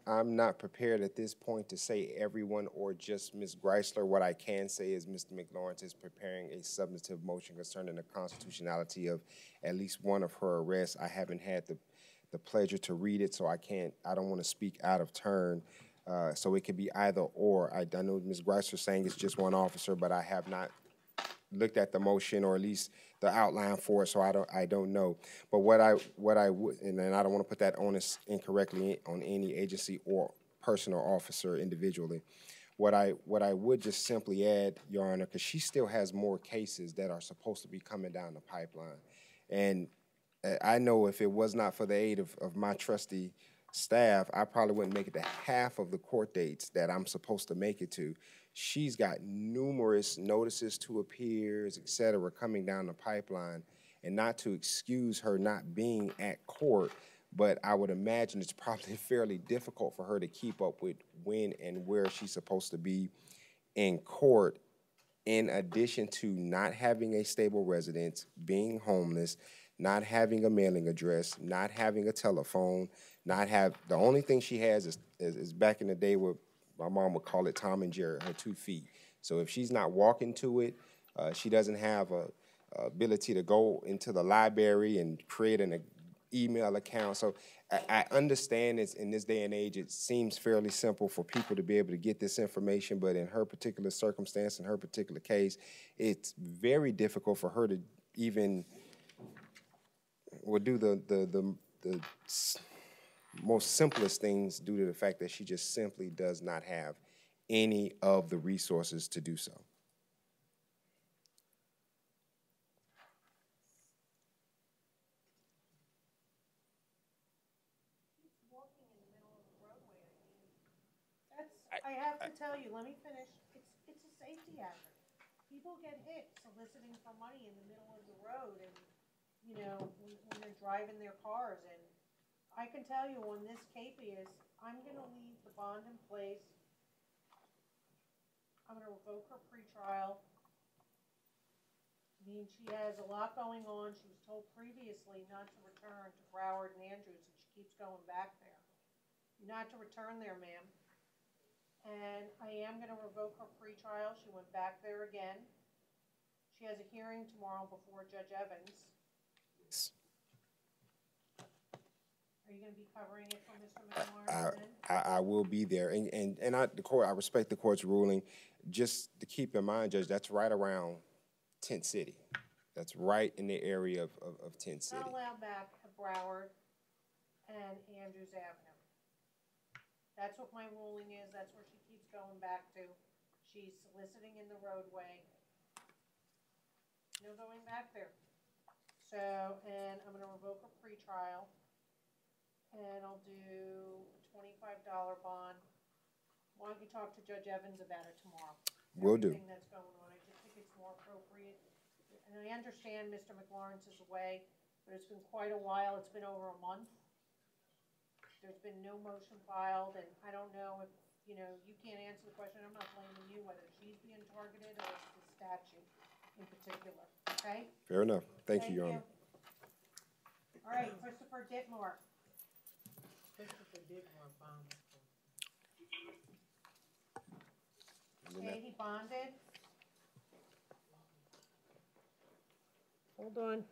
M: I'm not prepared at this point to say everyone or just Ms. Greisler. What I can say is Mr. McLawrence is preparing a substantive motion concerning the constitutionality of at least one of her arrests. I haven't had the pleasure to read it, so I don't want to speak out of turn. So it could be either or. I know Ms. Greisler saying it's just one officer, but I have not looked at the motion or at least the outline for it, so I don't know. But what I would, and I don't want to put that onus incorrectly on any agency or person or officer individually. What I would just simply add, Your Honor, because she still has more cases that are supposed to be coming down the pipeline, and I know if it was not for the aid of my trusty staff, I probably wouldn't make it to half of the court dates that I'm supposed to make it to. She's got numerous notices to appears, et cetera, coming down the pipeline, and not to excuse her not being at court, but I would imagine it's probably fairly difficult for her to keep up with when and where she's supposed to be in court, in addition to not having a stable residence, being homeless, not having a mailing address, not having a telephone, the only thing she has is back in the day where my mom would call it Tom and Jerry, her 2 feet. So if she's not walking to it, she doesn't have a ability to go into the library and create an email account. So I understand it's in this day and age, it seems fairly simple for people to be able to get this information, but in her particular circumstance, in her particular case, it's very difficult for her to even do the most simplest things due to the fact that she just simply does not have any of the resources to do so.
A: I have to tell you, let me finish. It's a safety hazard. People get hit soliciting for money in the middle of the road, and when they're driving their cars. And I can tell you on this capias, I'm going to leave the bond in place. I'm going to revoke her pretrial. I mean, she has a lot going on. She was told previously not to return to Broward and Andrews, and she keeps going back there. Not to return there, ma'am. And I am going to revoke her pretrial. She went back there again. She has a hearing tomorrow before Judge Evans. Are you going to be covering it for Mr. McLaurin?
M: I will be there, and the court. I respect the court's ruling. Just to keep in mind, Judge, that's right around Tent City. That's right in the area of Tent City.
A: Not allowed back at Broward and Andrews Avenue. That's what my ruling is. That's where she keeps going back to. She's soliciting in the roadway. No going back there. So, and I'm going to revoke a pretrial. And I'll do a $25 bond. Why don't you talk to Judge Evans about it tomorrow?
M: Will do.
A: Everything that's going on. I just think it's more appropriate. And I understand Mr. McLawrence is away, but it's been quite a while. It's been over a month. There's been no motion filed, and I don't know if, you can't answer the question. I'm not blaming you whether she's being targeted or it's the statute in particular, okay?
M: Fair enough. Thank you, Your Honor.
A: All right, Christopher Ditmore.
N: Christopher Ditmore bond.
A: Okay, he bonded.
N: Hold on.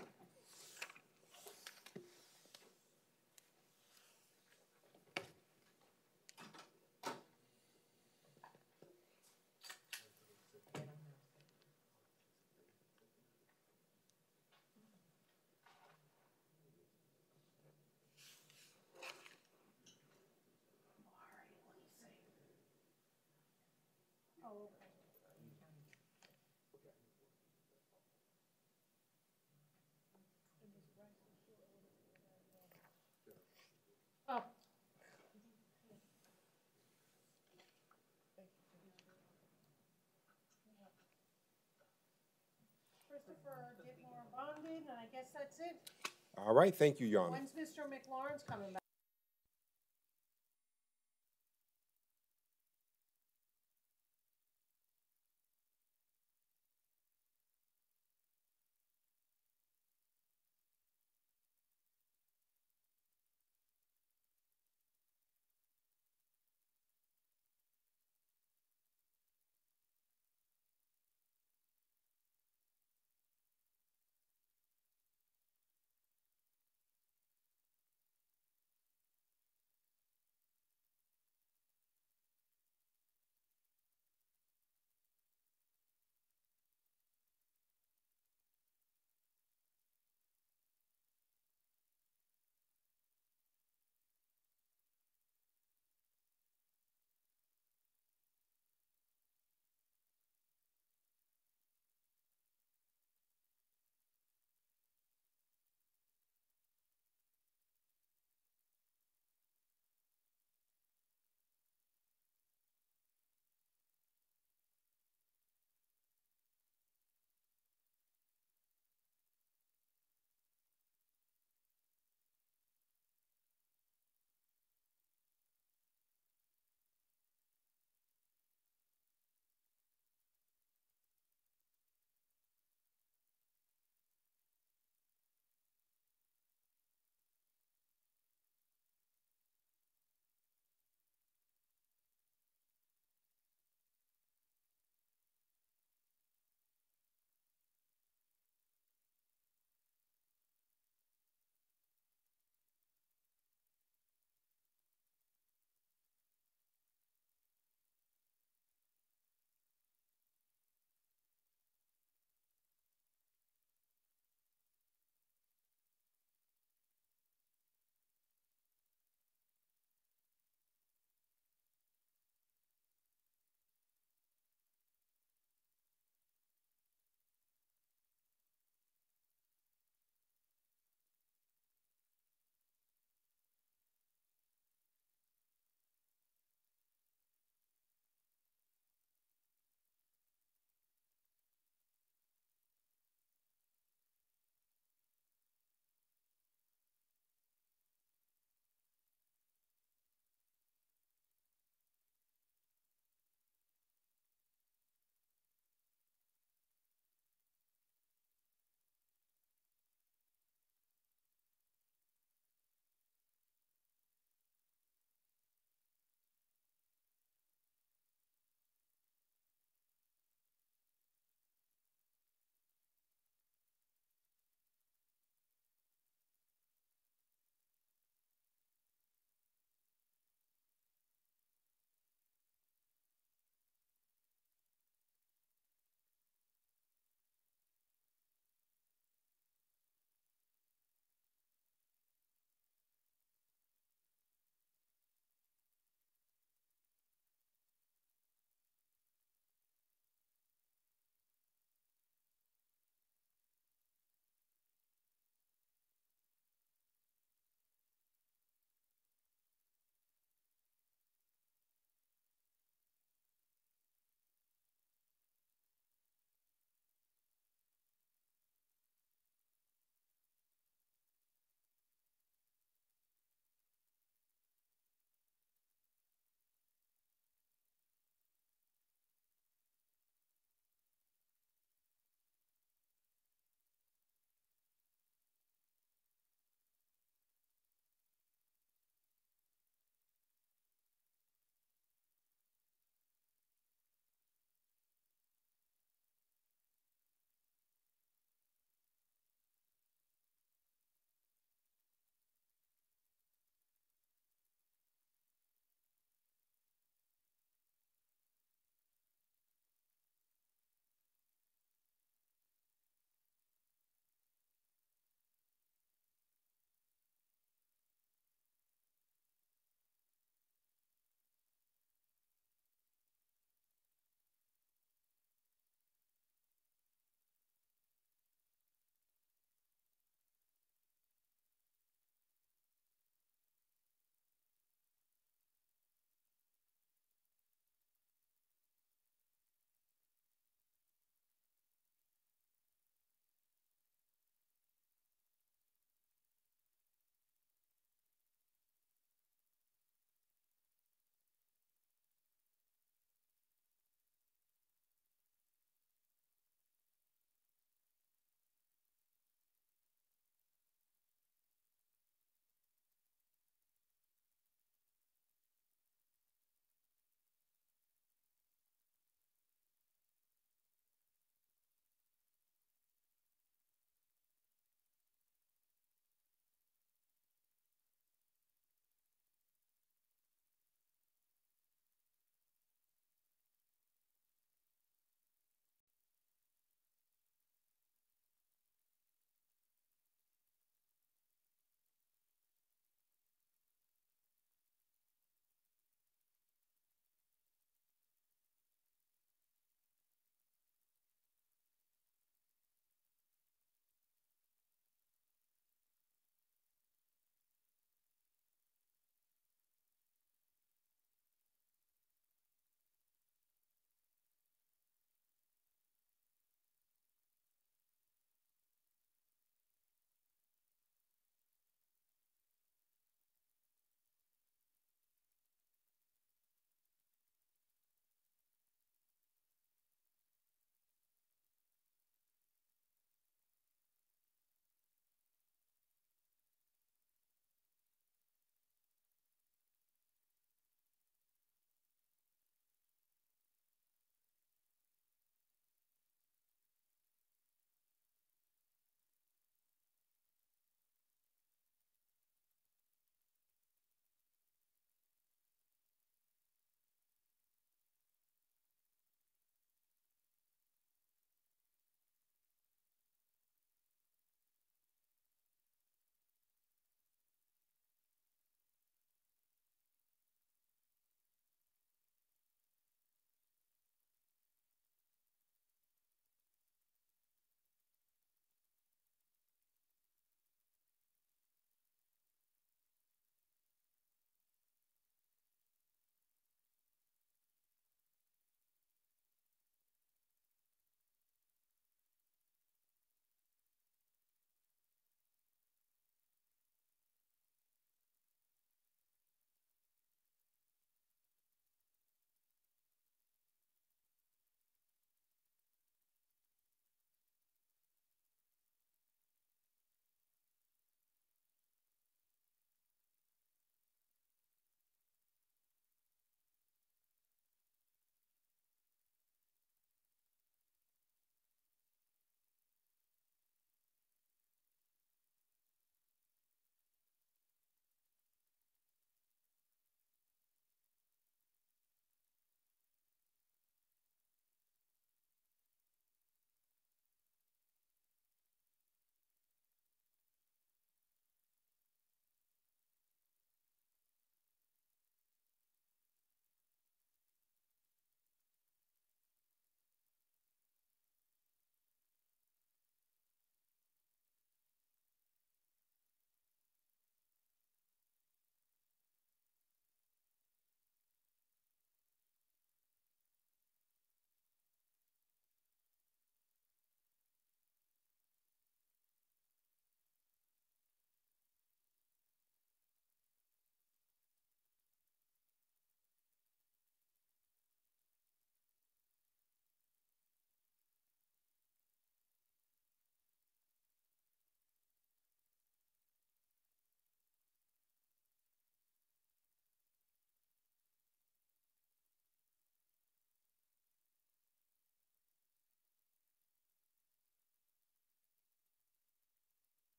A: Christopher Ditmore bonded, and I guess that's it.
M: All right, thank you, Your Honor.
A: When's Mr. McLaurin's coming back?